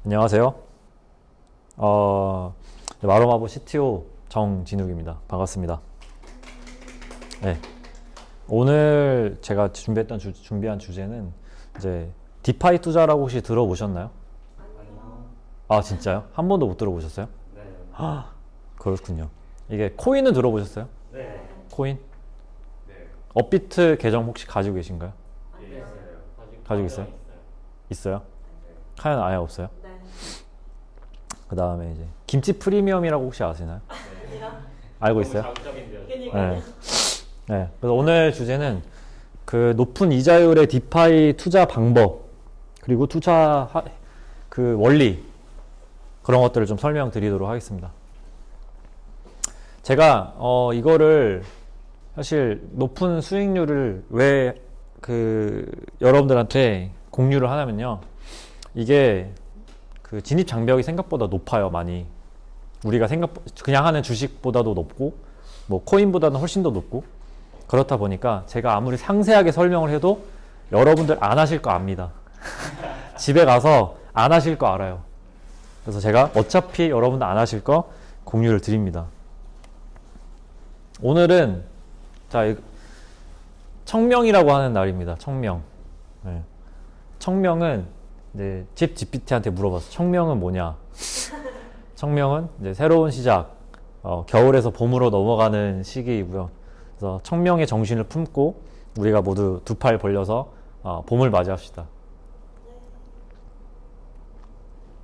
안녕하세요. 마로마보 CTO 정진욱입니다. 반갑습니다. 네. 오늘 제가 준비한 주제는 이제 디파이 투자라고 혹시 들어보셨나요? 아, 진짜요? 한 번도 못 들어보셨어요? 네. 아, 그렇군요. 이게 코인은 들어보셨어요? 네. 코인? 네. 업비트 계정 혹시 가지고 계신가요? 예, 있어요. 가지고 있어요? 있어요? 카연 아예 없어요? 네. 그 다음에 이제 김치 프리미엄이라고 혹시 아시나요? 네. 알고 있어요? 자극적인데요. 네. 네. 그래서 오늘 주제는 그 높은 이자율의 디파이 투자 방법 그리고 그 원리 그런 것들을 좀 설명드리도록 하겠습니다. 제가 이거를 사실 높은 수익률을 왜 여러분들한테 공유를 하냐면요. 이게 그 진입 장벽이 생각보다 높아요, 많이. 우리가 그냥 하는 주식보다도 높고, 뭐, 코인보다는 훨씬 더 높고, 그렇다 보니까 제가 아무리 상세하게 설명을 해도 여러분들 안 하실 거 압니다. 집에 가서 안 하실 거 알아요. 그래서 제가 어차피 여러분들 안 하실 거 공유를 드립니다. 오늘은, 청명이라고 하는 날입니다. 청명. 네. 청명은 이제 챗 GPT한테 물어봤어. 청명은 뭐냐? 청명은 이제 새로운 시작, 겨울에서 봄으로 넘어가는 시기이고요. 그래서 청명의 정신을 품고 우리가 모두 두 팔 벌려서 봄을 맞이합시다.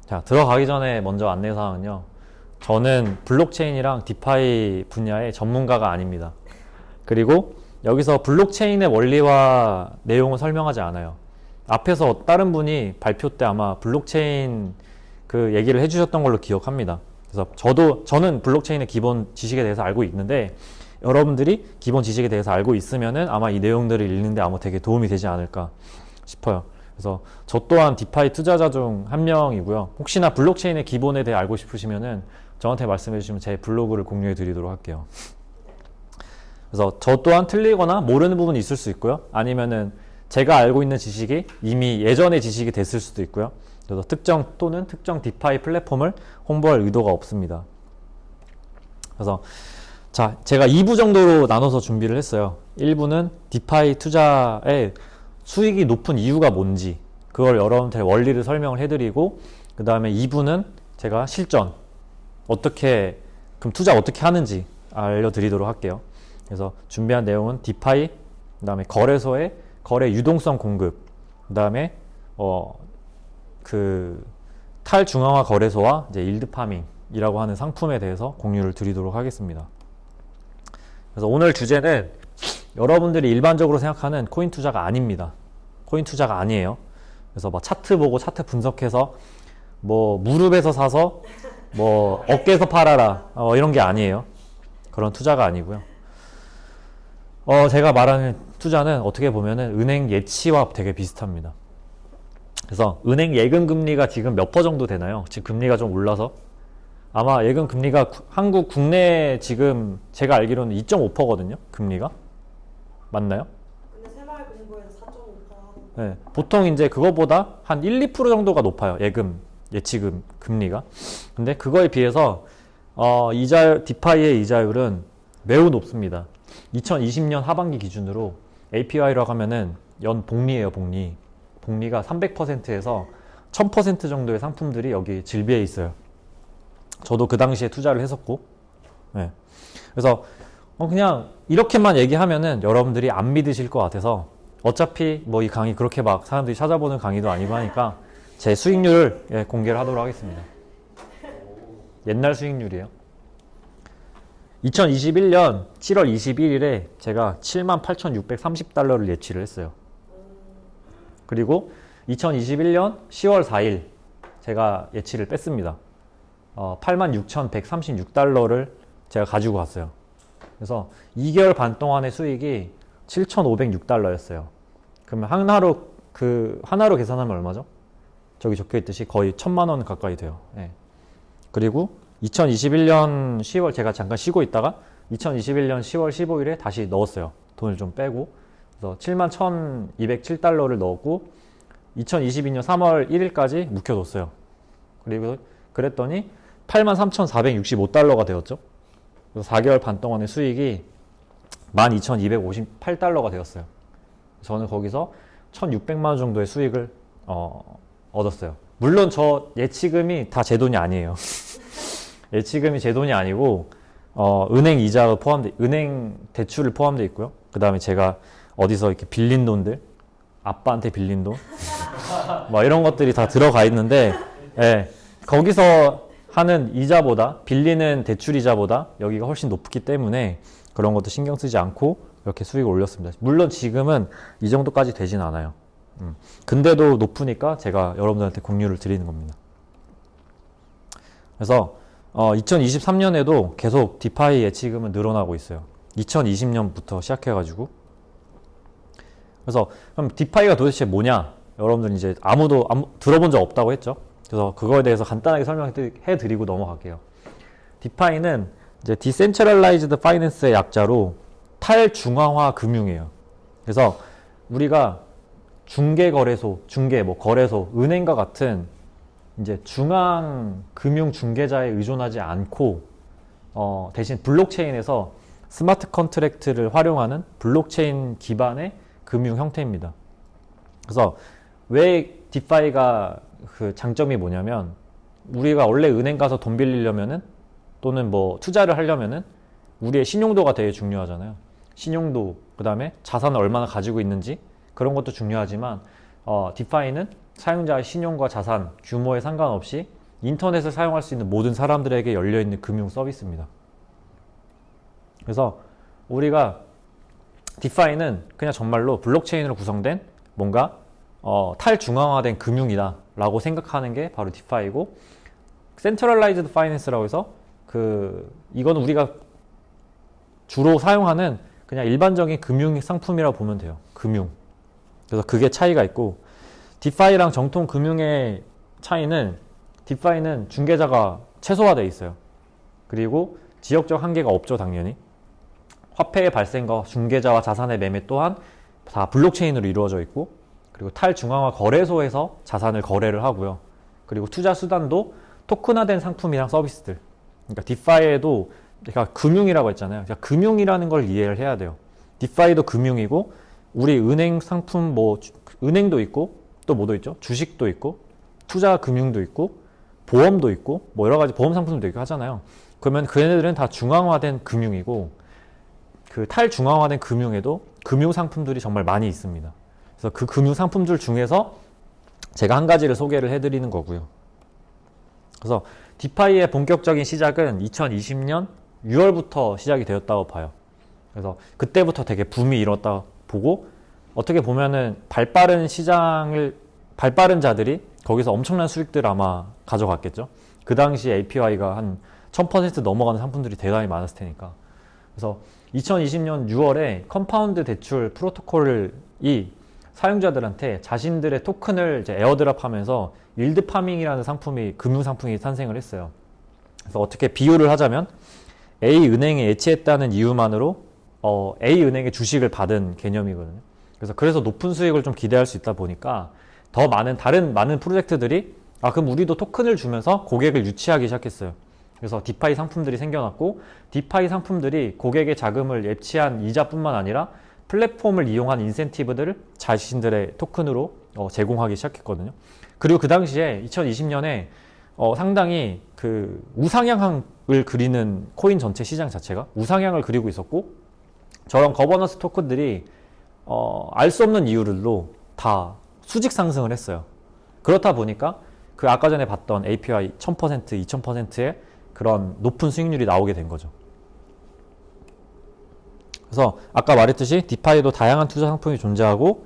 자, 들어가기 전에 먼저 안내사항은요. 저는 블록체인이랑 디파이 분야의 전문가가 아닙니다. 그리고 여기서 블록체인의 원리와 내용을 설명하지 않아요. 앞에서 다른 분이 발표 때 아마 블록체인 그 얘기를 해주셨던 걸로 기억합니다. 그래서 저는 블록체인의 기본 지식에 대해서 알고 있는데 여러분들이 기본 지식에 대해서 알고 있으면은 아마 이 내용들을 읽는데 아마 되게 도움이 되지 않을까 싶어요. 그래서 저 또한 디파이 투자자 중 한 명이고요. 혹시나 블록체인의 기본에 대해 알고 싶으시면은 저한테 말씀해 주시면 제 블로그를 공유해 드리도록 할게요. 그래서 저 또한 틀리거나 모르는 부분이 있을 수 있고요. 아니면은 제가 알고 있는 지식이 이미 예전의 지식이 됐을 수도 있고요. 그래서 특정 디파이 플랫폼을 홍보할 의도가 없습니다. 그래서 자, 제가 2부 정도로 나눠서 준비를 했어요. 1부는 디파이 투자의 수익이 높은 이유가 뭔지 그걸 여러분한테 원리를 설명을 해드리고 그 다음에 2부는 제가 실전 그럼 투자 어떻게 하는지 알려드리도록 할게요. 그래서 준비한 내용은 디파이, 그 다음에 거래소의 거래 유동성 공급, 그 다음에 탈중앙화 거래소와 이제 일드파밍이라고 하는 상품에 대해서 공유를 드리도록 하겠습니다. 그래서 오늘 주제는 여러분들이 일반적으로 생각하는 코인 투자가 아닙니다. 코인 투자가 아니에요. 그래서 막 차트 보고 차트 분석해서 뭐 무릎에서 사서 뭐 어깨에서 팔아라 이런 게 아니에요. 그런 투자가 아니고요. 제가 말하는 투자는 어떻게 보면은 은행 예치와 되게 비슷합니다. 그래서 은행 예금 금리가 지금 몇 퍼 정도 되나요? 지금 금리가 좀 올라서 아마 예금 금리가 국내 지금 제가 알기로는 2.5%거든요. 금리가 맞나요? 근데 새마을금고에서 4.5% 네, 보통 이제 그거보다 한 1, 2% 정도가 높아요. 예치금 금리가. 근데 그거에 비해서 디파이의 이자율은 매우 높습니다. 2020년 하반기 기준으로 APY라고 하면은 연 복리예요, 복리. 복리가 300%에서 1000% 정도의 상품들이 여기 질비해 있어요. 저도 그 당시에 투자를 했었고. 네. 그래서 그냥 이렇게만 얘기하면은 여러분들이 안 믿으실 것 같아서 어차피 뭐 이 강의 그렇게 막 사람들이 찾아보는 강의도 아니고 하니까 제 수익률을 공개를 하도록 하겠습니다. 옛날 수익률이에요. 2021년 7월 21일에 제가 78,630달러를 예치를 했어요. 그리고 2021년 10월 4일 제가 예치를 뺐습니다. 86,136달러를 제가 가지고 갔어요. 그래서 2개월 반 동안의 수익이 7,506달러였어요. 그러면 하나로 계산하면 얼마죠? 저기 적혀 있듯이 거의 1,000만 원 가까이 돼요. 네. 그리고 2021년 10월 제가 잠깐 쉬고 있다가 2021년 10월 15일에 다시 넣었어요. 돈을 좀 빼고. 그래서 71,207달러를 넣었고 2022년 3월 1일까지 묵혀뒀어요. 그리고 그랬더니 83,465달러가 되었죠. 그래서 4개월 반 동안의 수익이 12,258달러가 되었어요. 저는 거기서 1,600만 원 정도의 수익을 얻었어요. 물론 저 예치금이 다 제 돈이 아니에요. 예치금이 제 돈이 아니고 은행 이자가 은행 대출을 포함되어 있고요. 그 다음에 제가 어디서 이렇게 빌린 돈들, 아빠한테 빌린 돈, 뭐 이런 것들이 다 들어가 있는데, 예, 거기서 하는 이자보다 빌리는 대출 이자보다 여기가 훨씬 높기 때문에 그런 것도 신경 쓰지 않고 이렇게 수익을 올렸습니다. 물론 지금은 이 정도까지 되진 않아요. 근데도 높으니까 제가 여러분들한테 공유를 드리는 겁니다. 그래서 2023년에도 계속 디파이 예치금은 늘어나고 있어요. 2020년부터 시작해가지고. 그래서 그럼 디파이가 도대체 뭐냐? 여러분들 이제 아무도 들어본 적 없다고 했죠. 그래서 그거에 대해서 간단하게 설명해 드리고 넘어갈게요. 디파이는 이제 Decentralized Finance의 약자로 탈중앙화 금융이에요. 그래서 우리가 중개거래소, 거래소, 은행과 같은 이제 중앙 금융 중개자에 의존하지 않고 대신 블록체인에서 스마트 컨트랙트를 활용하는 블록체인 기반의 금융 형태입니다. 그래서 왜 디파이가 그 장점이 뭐냐면 우리가 원래 은행 가서 돈 빌리려면은 또는 뭐 투자를 하려면은 우리의 신용도가 되게 중요하잖아요. 신용도, 그 다음에 자산을 얼마나 가지고 있는지 그런 것도 중요하지만 디파이는 사용자의 신용과 자산 규모에 상관없이 인터넷을 사용할 수 있는 모든 사람들에게 열려있는 금융 서비스입니다. 그래서 우리가 디파이는 그냥 정말로 블록체인으로 구성된 뭔가 탈중앙화된 금융이다 라고 생각하는 게 바로 디파이고, 센트럴라이즈드 파이낸스라고 해서 이건 우리가 주로 사용하는 그냥 일반적인 금융 상품이라고 보면 돼요. 금융. 그래서 그게 차이가 있고, 디파이랑 정통 금융의 차이는 디파이는 중개자가 최소화되어 있어요. 그리고 지역적 한계가 없죠, 당연히. 화폐의 발생과 중개자와 자산의 매매 또한 다 블록체인으로 이루어져 있고, 그리고 탈중앙화 거래소에서 자산을 거래를 하고요. 그리고 투자 수단도 토큰화된 상품이랑 서비스들. 그러니까 디파이에도 제가 금융이라고 했잖아요. 그러니까 금융이라는 걸 이해를 해야 돼요. 디파이도 금융이고, 우리 은행 상품 은행도 있고, 또 뭐도 있죠? 주식도 있고, 투자 금융도 있고, 보험도 있고, 뭐 여러 가지 보험 상품도 있고 하잖아요. 그러면 그 얘네들은 다 중앙화된 금융이고, 그 탈중앙화된 금융에도 금융 상품들이 정말 많이 있습니다. 그래서 그 금융 상품들 중에서 제가 한 가지를 소개를 해드리는 거고요. 그래서 디파이의 본격적인 시작은 2020년 6월부터 시작이 되었다고 봐요. 그래서 그때부터 되게 붐이 일었다 보고, 어떻게 보면은 발빠른 자들이 거기서 엄청난 수익들 아마 가져갔겠죠. 그 당시 APY가 한 1000% 넘어가는 상품들이 대단히 많았을 테니까. 그래서 2020년 6월에 컴파운드 대출 프로토콜이 사용자들한테 자신들의 토큰을 이제 에어드랍 하면서 일드 파밍이라는 금융 상품이 탄생을 했어요. 그래서 어떻게 비유를 하자면 A은행에 예치했다는 이유만으로 A은행의 주식을 받은 개념이거든요. 그래서 높은 수익을 좀 기대할 수 있다 보니까 더 다른 많은 프로젝트들이 그럼 우리도 토큰을 주면서 고객을 유치하기 시작했어요. 그래서 디파이 상품들이 생겨났고, 디파이 상품들이 고객의 자금을 예치한 이자뿐만 아니라 플랫폼을 이용한 인센티브들을 자신들의 토큰으로 제공하기 시작했거든요. 그리고 그 당시에 2020년에 상당히 그 우상향을 그리는 코인 전체 시장 자체가 우상향을 그리고 있었고, 저런 거버넌스 토큰들이 알 수 없는 이유들로 다 수직 상승을 했어요. 그렇다 보니까 그 아까 전에 봤던 APY 1000%, 2000%의 그런 높은 수익률이 나오게 된 거죠. 그래서 아까 말했듯이 디파이도 다양한 투자 상품이 존재하고,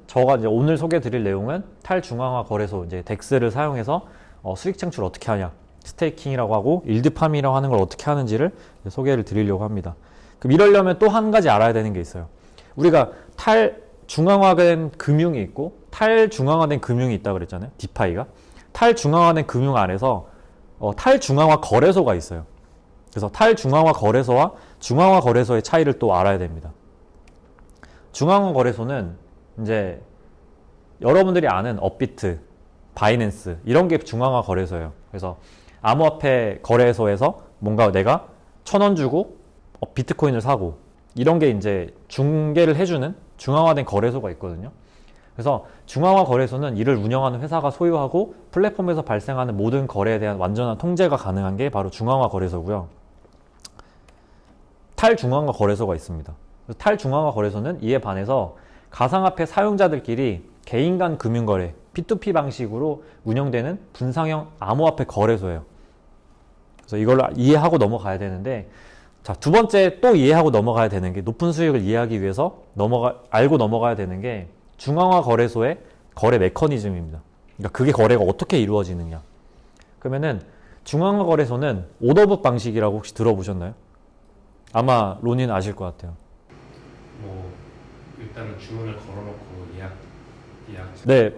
저가 이제 오늘 소개해 드릴 내용은 탈중앙화 거래소, 이제 덱스를 사용해서 수익 창출 어떻게 하냐, 스테이킹이라고 하고 일드팜이라고 하는 걸 어떻게 하는지를 소개를 드리려고 합니다. 그럼 이러려면 또 한 가지 알아야 되는 게 있어요. 우리가 탈중앙화된 금융이 있고 탈중앙화된 금융이 있다고 그랬잖아요. 디파이가. 탈중앙화된 금융 안에서 탈중앙화 거래소가 있어요. 그래서 탈중앙화 거래소와 중앙화 거래소의 차이를 또 알아야 됩니다. 중앙화 거래소는 이제 여러분들이 아는 업비트, 바이낸스 이런 게 중앙화 거래소예요. 그래서 암호화폐 거래소에서 뭔가 내가 1,000원 주고 비트코인을 사고 이런 게 이제 중개를 해주는 중앙화된 거래소가 있거든요. 그래서 중앙화 거래소는 이를 운영하는 회사가 소유하고 플랫폼에서 발생하는 모든 거래에 대한 완전한 통제가 가능한 게 바로 중앙화 거래소고요. 탈중앙화 거래소가 있습니다. 탈중앙화 거래소는 이에 반해서 가상화폐 사용자들끼리 개인 간 금융거래, P2P 방식으로 운영되는 분상형 암호화폐 거래소예요. 그래서 이걸 이해하고 넘어가야 되는데, 자, 두 번째 또 이해하고 넘어가야 되는 게, 높은 수익을 이해하기 위해서 알고 넘어가야 되는 게 중앙화 거래소의 거래 메커니즘입니다. 그러니까 그게 거래가 어떻게 이루어지느냐. 그러면은 중앙화 거래소는 오더북 방식이라고 혹시 들어보셨나요? 아마 로니는 아실 것 같아요. 뭐 일단은 주문을 걸어놓고 예약. 네,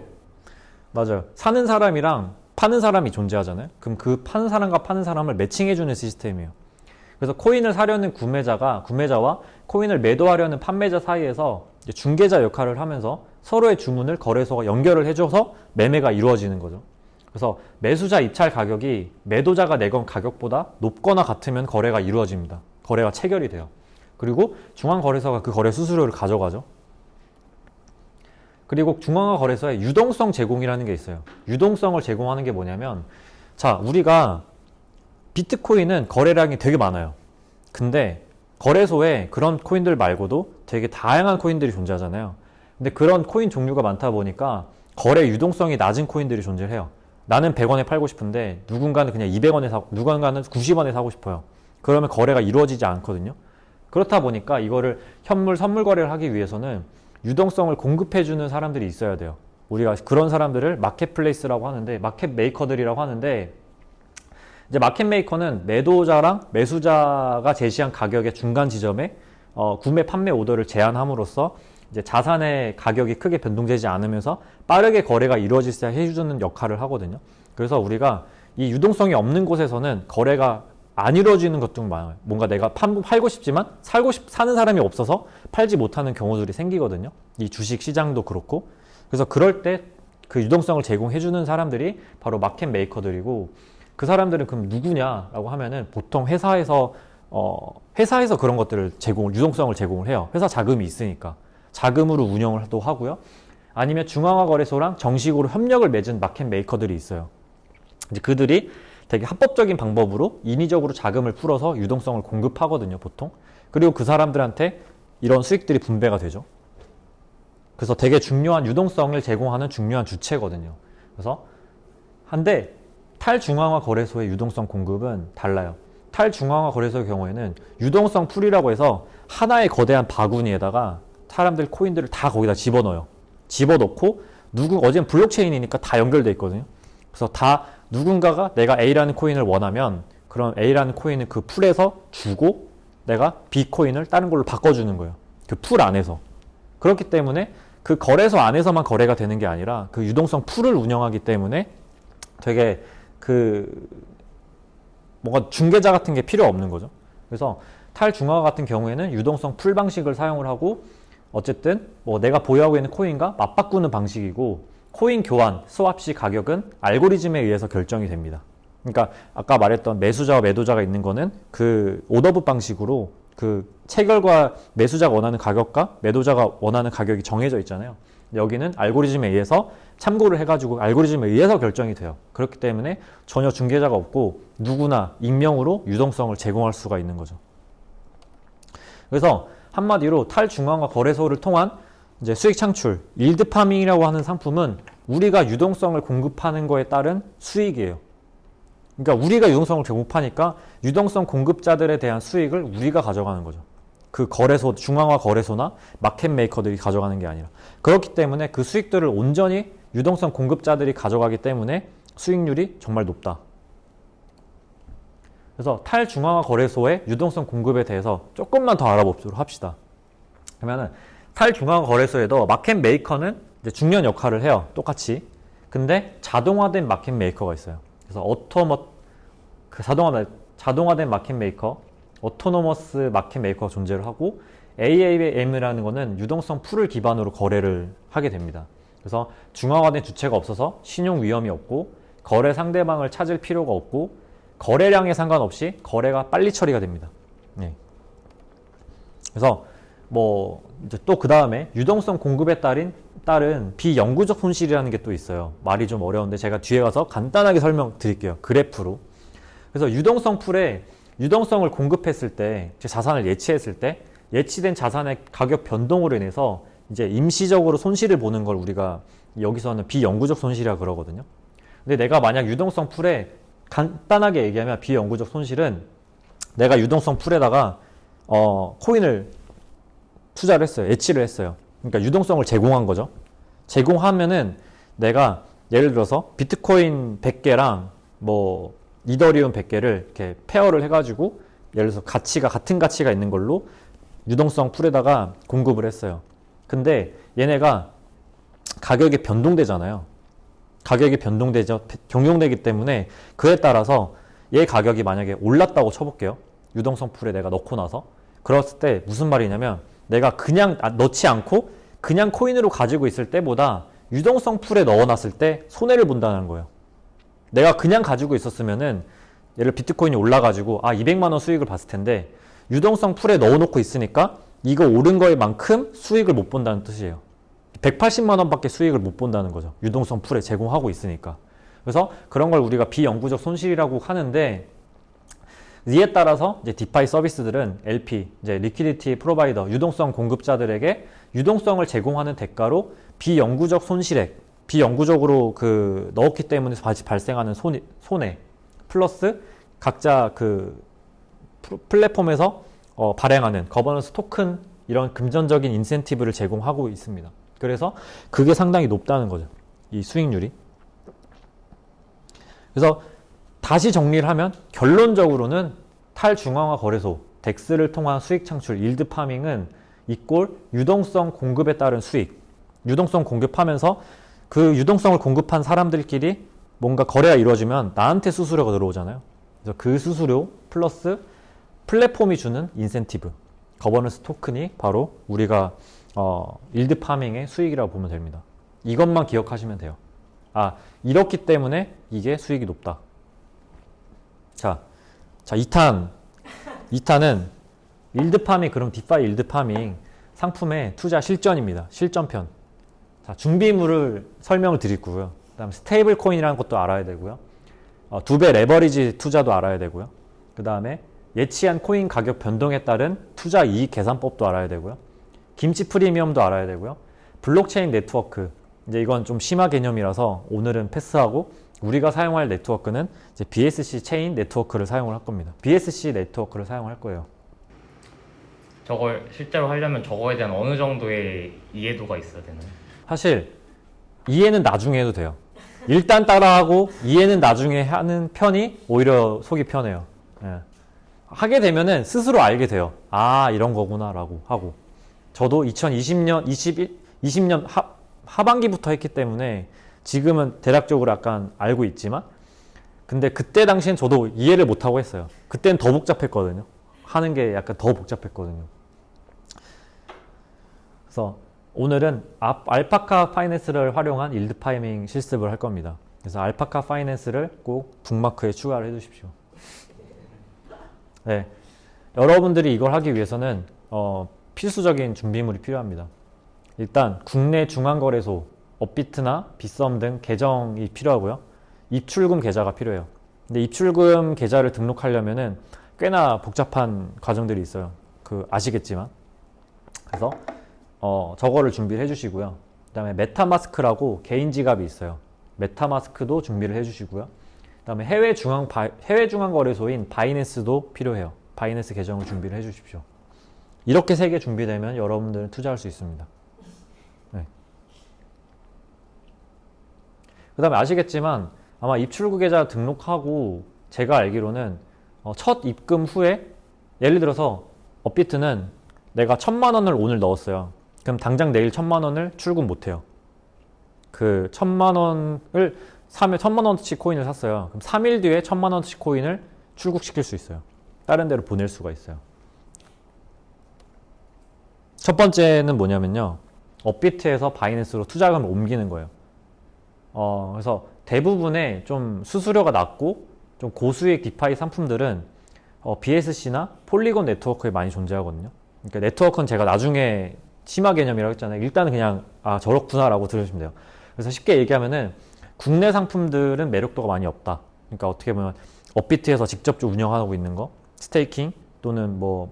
맞아요. 사는 사람이랑 파는 사람이 존재하잖아요. 그럼 그 파는 사람과 파는 사람을 매칭해주는 시스템이에요. 그래서 코인을 사려는 구매자와 코인을 매도하려는 판매자 사이에서 이제 중개자 역할을 하면서 서로의 주문을 거래소가 연결을 해줘서 매매가 이루어지는 거죠. 그래서 매수자 입찰 가격이 매도자가 내건 가격보다 높거나 같으면 거래가 이루어집니다. 거래가 체결이 돼요. 그리고 중앙거래소가 그 거래 수수료를 가져가죠. 그리고 중앙화 거래소에 유동성 제공이라는 게 있어요. 유동성을 제공하는 게 뭐냐면, 자, 우리가 비트코인은 거래량이 되게 많아요. 근데 거래소에 그런 코인들 말고도 되게 다양한 코인들이 존재하잖아요. 근데 그런 코인 종류가 많다 보니까 거래 유동성이 낮은 코인들이 존재해요. 나는 100원에 팔고 싶은데 누군가는 그냥 200원에 사고, 누군가는 90원에 사고 싶어요. 그러면 거래가 이루어지지 않거든요. 그렇다 보니까 이거를 현물, 선물 거래를 하기 위해서는 유동성을 공급해주는 사람들이 있어야 돼요. 우리가 그런 사람들을 마켓플레이스라고 하는데, 마켓 메이커들이라고 하는데, 이제 마켓 메이커는 매도자랑 매수자가 제시한 가격의 중간 지점에 구매 판매 오더를 제한함으로써 이제 자산의 가격이 크게 변동되지 않으면서 빠르게 거래가 이루어질 수 있게 해주는 역할을 하거든요. 그래서 우리가 이 유동성이 없는 곳에서는 거래가 안 이루어지는 것도 많아요. 뭔가 내가 팔고 싶지만 사는 사람이 없어서 팔지 못하는 경우들이 생기거든요. 이 주식 시장도 그렇고. 그래서 그럴 때 그 유동성을 제공해주는 사람들이 바로 마켓 메이커들이고, 그 사람들은 그럼 누구냐라고 하면은 보통 회사에서 그런 것들을 유동성을 제공을 해요. 회사 자금이 있으니까. 자금으로 운영을 또 하고요. 아니면 중앙화 거래소랑 정식으로 협력을 맺은 마켓 메이커들이 있어요. 이제 그들이 되게 합법적인 방법으로 인위적으로 자금을 풀어서 유동성을 공급하거든요, 보통. 그리고 그 사람들한테 이런 수익들이 분배가 되죠. 그래서 되게 중요한 유동성을 제공하는 중요한 주체거든요. 그래서 한데 탈중앙화 거래소의 유동성 공급은 달라요. 탈중앙화 거래소의 경우에는 유동성 풀이라고 해서 하나의 거대한 바구니에다가 사람들 코인들을 다 거기다 집어넣어요. 집어넣고 어제는 블록체인이니까 다 연결돼 있거든요. 그래서 다 누군가가 내가 A라는 코인을 원하면 그럼 A라는 코인을 그 풀에서 주고 내가 B 코인을 다른 걸로 바꿔주는 거예요. 그 풀 안에서. 그렇기 때문에 그 거래소 안에서만 거래가 되는 게 아니라 그 유동성 풀을 운영하기 때문에 되게 뭔가 중개자 같은 게 필요 없는 거죠. 그래서 탈중앙화 같은 경우에는 유동성 풀 방식을 사용을 하고, 어쨌든 뭐 내가 보유하고 있는 코인과 맞바꾸는 방식이고, 코인 교환, 스왑 시 가격은 알고리즘에 의해서 결정이 됩니다. 그러니까 아까 말했던 매수자와 매도자가 있는 거는 그 오더북 방식으로 그 체결과 매수자가 원하는 가격과 매도자가 원하는 가격이 정해져 있잖아요. 여기는 알고리즘에 의해서 참고를 해가지고 알고리즘에 의해서 결정이 돼요. 그렇기 때문에 전혀 중개자가 없고 누구나 익명으로 유동성을 제공할 수가 있는 거죠. 그래서 한마디로 탈중앙화 거래소를 통한 이제 수익 창출, 일드 파밍이라고 하는 상품은 우리가 유동성을 공급하는 거에 따른 수익이에요. 그러니까 우리가 유동성을 공급하니까 유동성 공급자들에 대한 수익을 우리가 가져가는 거죠. 그 거래소, 중앙화 거래소나 마켓 메이커들이 가져가는 게 아니라. 그렇기 때문에 그 수익들을 온전히 유동성 공급자들이 가져가기 때문에 수익률이 정말 높다. 그래서 탈중앙화 거래소의 유동성 공급에 대해서 조금만 더 알아보도록 합시다. 그러면은 탈중앙화 거래소에도 마켓 메이커는 이제 중요한 역할을 해요. 똑같이. 근데 자동화된 마켓 메이커가 있어요. 그래서 자동화된 마켓 메이커, 오토노머스 마켓 메이커가 존재를 하고, AAM이라는 거는 유동성 풀을 기반으로 거래를 하게 됩니다. 그래서 중앙화된 주체가 없어서 신용 위험이 없고 거래 상대방을 찾을 필요가 없고 거래량에 상관없이 거래가 빨리 처리가 됩니다. 네. 그래서 뭐 이제 또 그 다음에 유동성 공급에 따른 비영구적 손실이라는 게 또 있어요. 말이 좀 어려운데 제가 뒤에 가서 간단하게 설명드릴게요. 그래프로. 그래서 유동성 풀에 유동성을 공급했을 때, 자산을 예치했을 때 예치된 자산의 가격 변동으로 인해서 이제 임시적으로 손실을 보는 걸 우리가 여기서는 비영구적 손실이라고 그러거든요. 근데 내가 만약 유동성 풀에 간단하게 얘기하면 비영구적 손실은 내가 유동성 풀에다가 코인을 투자를 했어요. 예치를 했어요. 그러니까 유동성을 제공한 거죠. 제공하면은 내가 예를 들어서 비트코인 100개랑 뭐 이더리움 100개를 이렇게 페어를 해가지고 예를 들어서 같은 가치가 있는 걸로 유동성 풀에다가 공급을 했어요. 근데 얘네가 가격이 변동되잖아요. 가격이 변동되기 때문에 그에 따라서 얘 가격이 만약에 올랐다고 쳐볼게요. 유동성 풀에 내가 넣고 나서. 그랬을 때 무슨 말이냐면 내가 그냥 넣지 않고 그냥 코인으로 가지고 있을 때보다 유동성 풀에 넣어놨을 때 손해를 본다는 거예요. 내가 그냥 가지고 있었으면은 예를 비트코인이 올라가지고 200만 원 수익을 봤을 텐데 유동성 풀에 넣어놓고 있으니까 이거 오른 거에 만큼 수익을 못 본다는 뜻이에요. 180만 원밖에 수익을 못 본다는 거죠. 유동성 풀에 제공하고 있으니까. 그래서 그런 걸 우리가 비영구적 손실이라고 하는데 이에 따라서 이제 디파이 서비스들은 LP, 이제 리퀴디티 프로바이더, 유동성 공급자들에게 유동성을 제공하는 대가로 비영구적 손실액, 비영구적으로 넣었기 때문에 발생하는 손해, 플러스 각자 플랫폼에서 발행하는 거버넌스 토큰 이런 금전적인 인센티브를 제공하고 있습니다. 그래서 그게 상당히 높다는 거죠. 이 수익률이. 그래서 다시 정리를 하면 결론적으로는 탈중앙화 거래소, 덱스를 통한 수익 창출, 일드 파밍은 이꼴 유동성 공급에 따른 수익. 유동성 공급하면서 그 유동성을 공급한 사람들끼리 뭔가 거래가 이루어지면 나한테 수수료가 들어오잖아요. 그래서 그 수수료 플러스 플랫폼이 주는 인센티브, 거버넌스 토큰이 바로 우리가 일드 파밍의 수익이라고 보면 됩니다. 이것만 기억하시면 돼요. 이렇기 때문에 이게 수익이 높다. 자, 2탄은 일드 파밍, 그럼 디파이 일드 파밍 상품의 투자 실전입니다. 실전편. 자, 준비물을 설명을 드리고요. 그 다음 스테이블 코인이라는 것도 알아야 되고요. 2배 레버리지 투자도 알아야 되고요. 그 다음에 예치한 코인 가격 변동에 따른 투자 이익 계산법도 알아야 되고요. 김치 프리미엄도 알아야 되고요. 블록체인 네트워크. 이제 이건 좀 심화 개념이라서 오늘은 패스하고 우리가 사용할 네트워크는 이제 BSC 체인 네트워크를 사용을 할 겁니다. BSC 네트워크를 사용할 거예요. 저걸 실제로 하려면 저거에 대한 어느 정도의 이해도가 있어야 되나요? 사실 이해는 나중에 해도 돼요. 일단 따라하고 이해는 나중에 하는 편이 오히려 속이 편해요. 예. 하게 되면은 스스로 알게 돼요. 이런 거구나 라고 하고. 저도 2020년 하반기부터 했기 때문에 지금은 대략적으로 약간 알고 있지만 근데 그때 당시엔 저도 이해를 못하고 했어요. 그때는 더 복잡했거든요. 하는 게 약간 더 복잡했거든요. 그래서 오늘은 알파카 파이낸스를 활용한 일드 파이밍 실습을 할 겁니다. 그래서 알파카 파이낸스를 꼭 북마크에 추가를 해주십시오. 네, 여러분들이 이걸 하기 위해서는 필수적인 준비물이 필요합니다. 일단 국내 중앙거래소, 업비트나 빗썸 등 계정이 필요하고요. 입출금 계좌가 필요해요. 근데 입출금 계좌를 등록하려면은 꽤나 복잡한 과정들이 있어요. 아시겠지만. 그래서 저거를 준비를 해주시고요. 그 다음에 메타마스크라고 개인 지갑이 있어요. 메타마스크도 준비를 해주시고요. 그 다음에 해외 중앙 거래소인 바이낸스도 필요해요. 바이낸스 계정을 준비를 해주십시오. 이렇게 3개 준비되면 여러분들은 투자할 수 있습니다. 네. 그 다음에 아시겠지만 아마 입출구 계좌 등록하고 제가 알기로는 첫 입금 후에 예를 들어서 업비트는 내가 1000만 원을 오늘 넣었어요. 그럼 당장 내일 1000만 원을 출금 못해요. 1000만 원을 사면 1000만 원어치 코인을 샀어요. 그럼 3일 뒤에 1000만 원어치 코인을 출국시킬 수 있어요. 다른 데로 보낼 수가 있어요. 첫 번째는 뭐냐면요. 업비트에서 바이낸스로 투자금을 옮기는 거예요. 그래서 대부분의 좀 수수료가 낮고 좀 고수익 디파이 상품들은 BSC나 폴리곤 네트워크에 많이 존재하거든요. 그러니까 네트워크는 제가 나중에 심화 개념이라고 했잖아요. 일단은 그냥 저렇구나라고 들으시면 돼요. 그래서 쉽게 얘기하면은 국내 상품들은 매력도가 많이 없다. 그러니까 어떻게 보면 업비트에서 직접 운영하고 있는 거, 스테이킹 또는 뭐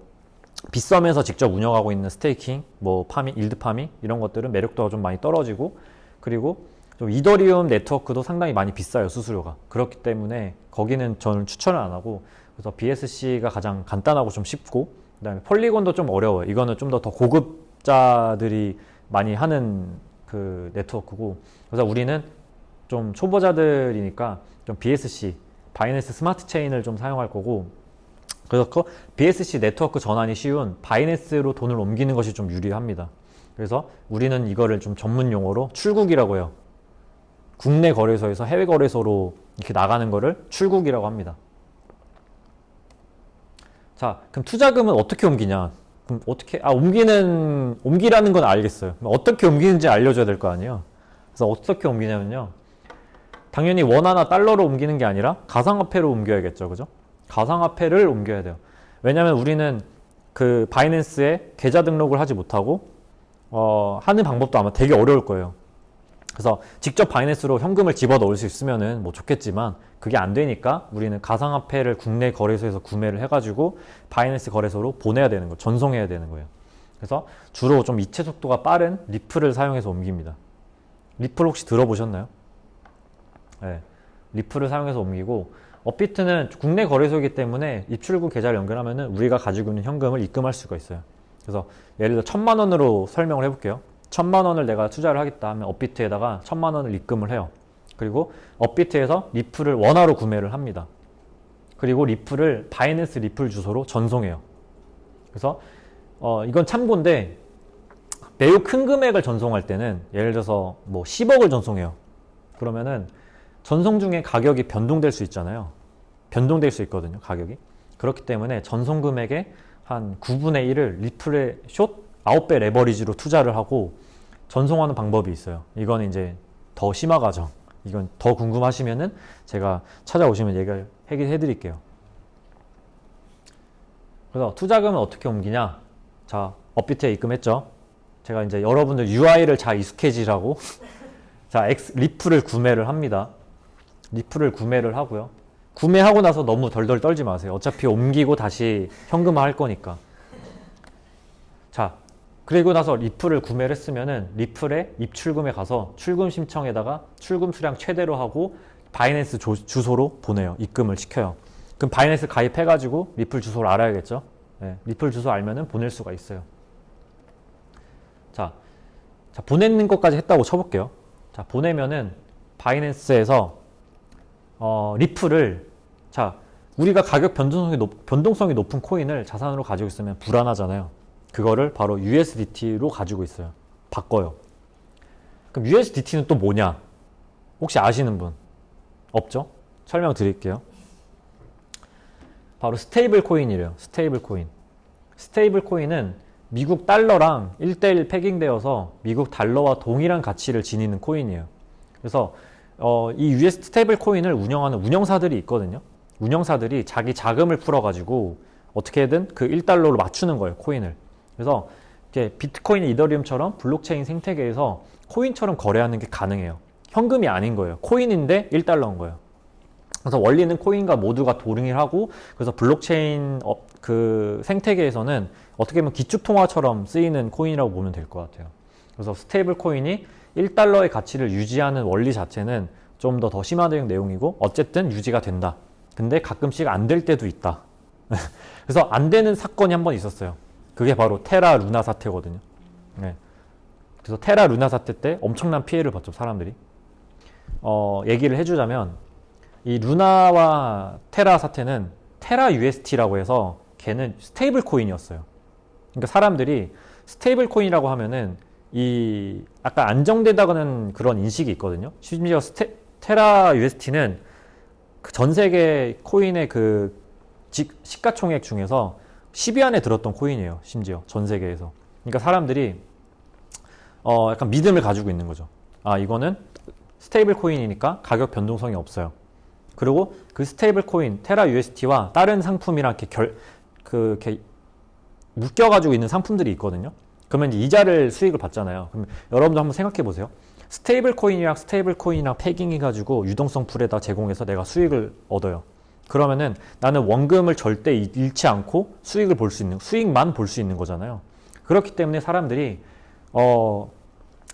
빗썸에서 직접 운영하고 있는 스테이킹, 뭐 파밍, 일드 파밍 이런 것들은 매력도가 좀 많이 떨어지고, 그리고 좀 이더리움 네트워크도 상당히 많이 비싸요, 수수료가. 그렇기 때문에 거기는 저는 추천을 안 하고, 그래서 BSC가 가장 간단하고 좀 쉽고, 그다음에 폴리곤도 좀 어려워요. 이거는 좀 더 고급자들이 많이 하는 그 네트워크고, 그래서 우리는 좀 초보자들이니까 좀 BSC, 바이낸스 스마트 체인을 좀 사용할 거고, 그래서 그 BSC 네트워크 전환이 쉬운 바이낸스로 돈을 옮기는 것이 좀 유리합니다. 그래서 우리는 이거를 좀 전문 용어로 출국이라고 해요. 국내 거래소에서 해외 거래소로 이렇게 나가는 거를 출국이라고 합니다. 자, 그럼 투자금은 어떻게 옮기냐? 그럼 어떻게, 옮기라는 건 알겠어요. 그럼 어떻게 옮기는지 알려줘야 될 거 아니에요? 그래서 어떻게 옮기냐면요. 당연히 원화나 달러로 옮기는 게 아니라 가상화폐로 옮겨야겠죠. 그죠? 가상화폐를 옮겨야 돼요. 왜냐면 우리는 그 바이낸스에 계좌 등록을 하지 못하고, 하는 방법도 아마 되게 어려울 거예요. 그래서 직접 바이낸스로 현금을 집어 넣을 수 있으면은 뭐 좋겠지만 그게 안 되니까 우리는 가상화폐를 국내 거래소에서 구매를 해가지고 바이낸스 거래소로 보내야 되는 거예요. 전송해야 되는 거예요. 그래서 주로 좀 이체 속도가 빠른 리플을 사용해서 옮깁니다. 리플 혹시 들어보셨나요? 네. 리플을 사용해서 옮기고, 업비트는 국내 거래소이기 때문에 입출구 계좌를 연결하면은 우리가 가지고 있는 현금을 입금할 수가 있어요. 그래서 예를 들어 1,000만 원으로 설명을 해볼게요. 1,000만 원을 내가 투자를 하겠다 하면 업비트에다가 1,000만 원을 입금을 해요. 그리고 업비트에서 리플을 원화로 구매를 합니다. 그리고 리플을 바이낸스 리플 주소로 전송해요. 그래서 이건 참고인데, 매우 큰 금액을 전송할 때는 예를 들어서 뭐 10억을 전송해요. 그러면은 전송 중에 가격이 변동될 수 있잖아요. 변동될 수 있거든요, 가격이. 그렇기 때문에 전송 금액의 한 9분의 1을 리플의 숏 9배 레버리지로 투자를 하고 전송하는 방법이 있어요. 이건 이제 더 심화 과정. 이건 더 궁금하시면은 제가 찾아오시면 얘기를 해드릴게요. 그래서 투자금은 어떻게 옮기냐? 자, 업비트에 입금했죠. 제가 이제 여러분들 UI를 잘 익숙해지라고 자, 리플을 구매를 합니다. 리플을 구매를 하고요. 구매하고 나서 너무 덜덜 떨지 마세요. 어차피 옮기고 다시 현금화 할 거니까. 자, 그리고 나서 리플을 구매를 했으면은 리플의 입출금에 가서 출금 신청에다가 출금 수량 최대로 하고 바이낸스 주소로 보내요. 입금을 시켜요. 그럼 바이낸스 가입해가지고 리플 주소를 알아야겠죠. 네, 리플 주소 알면은 보낼 수가 있어요. 자, 보내는 것까지 했다고 쳐볼게요. 자, 보내면은 바이낸스에서 리플을, 자, 우리가 가격 변동성이 높은 코인을 자산으로 가지고 있으면 불안하잖아요. 그거를 바로 USDT로 가지고 있어요. 바꿔요. 그럼 USDT는 또 뭐냐? 혹시 아시는 분? 없죠? 설명 드릴게요. 바로 스테이블 코인이래요. 스테이블 코인. 스테이블 코인은 미국 달러랑 1대1 패깅되어서 미국 달러와 동일한 가치를 지니는 코인이에요. 그래서 이 US 스테이블 코인을 운영하는 운영사들이 있거든요. 운영사들이 자기 자금을 풀어가지고 어떻게든 그 1달러로 맞추는 거예요, 코인을. 그래서 이렇게 비트코인, 이더리움처럼 블록체인 생태계에서 코인처럼 거래하는 게 가능해요. 현금이 아닌 거예요. 코인인데 1달러인 거예요. 그래서 원리는 코인과 모두가 동일하고, 그래서 블록체인 그 생태계에서는 어떻게 보면 기축통화처럼 쓰이는 코인이라고 보면 될 것 같아요. 그래서 스테이블 코인이 1달러의 가치를 유지하는 원리 자체는 좀 더 심화된 내용이고, 어쨌든 유지가 된다. 근데 가끔씩 안 될 때도 있다. 그래서 안 되는 사건이 한 번 있었어요. 그게 바로 테라 루나 사태거든요. 네. 그래서 테라 루나 사태 때 엄청난 피해를 봤죠, 사람들이. 얘기를 해주자면, 이 루나와 테라 사태는 테라 UST라고 해서 걔는 스테이블 코인이었어요. 그러니까 사람들이 스테이블 코인이라고 하면은 이 약간 안정되다는 그런 인식이 있거든요. 심지어 테라 UST는 그 전 세계 코인의 그 시가총액 중에서 10위 안에 들었던 코인이에요. 심지어 전 세계에서. 그러니까 사람들이 약간 믿음을 가지고 있는 거죠. 아, 이거는 스테이블 코인이니까 가격 변동성이 없어요. 그리고 그 스테이블 코인 테라 USD와 다른 상품이랑 이렇게 묶여가지고 있는 상품들이 있거든요. 그러면 이제 이자를 수익을 받잖아요. 그럼 여러분도 한번 생각해 보세요. 스테이블 코인이랑 패깅해가지고 유동성 풀에다 제공해서 내가 수익을 얻어요. 그러면은 나는 원금을 절대 잃지 않고 수익만 볼 수 있는 거잖아요. 그렇기 때문에 사람들이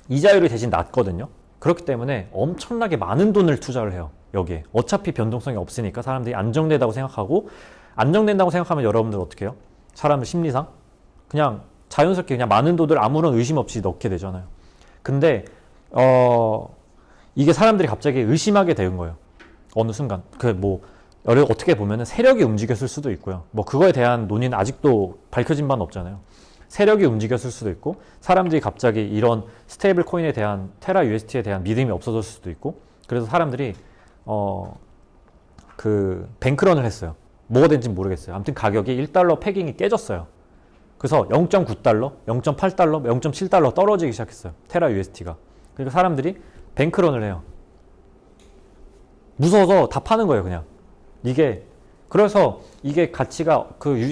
이자율이 대신 낮거든요. 그렇기 때문에 엄청나게 많은 돈을 투자를 해요. 여기에. 어차피 변동성이 없으니까 사람들이 안정된다고 생각하면 여러분들 어떻게 해요? 사람들 심리상 그냥 자연스럽게 그냥 많은 돈을 아무런 의심 없이 넣게 되잖아요. 근데 이게 사람들이 갑자기 의심하게 되는 거예요. 어느 순간 어떻게 보면은 세력이 움직였을 수도 있고요. 뭐 그거에 대한 논의는 아직도 밝혀진 바는 없잖아요. 세력이 움직였을 수도 있고 사람들이 갑자기 이런 스테이블 코인에 대한 테라 USD에 대한 믿음이 없어졌을 수도 있고 그래서 사람들이 뱅크런을 했어요. 뭐가 된지 모르겠어요. 아무튼 가격이 1달러 패깅이 깨졌어요. 그래서 0.9달러, 0.8달러, 0.7달러 떨어지기 시작했어요. 테라 USD가. 그러니까 사람들이 뱅크런을 해요. 무서워서 다 파는 거예요, 그냥. 그래서 이게 가치가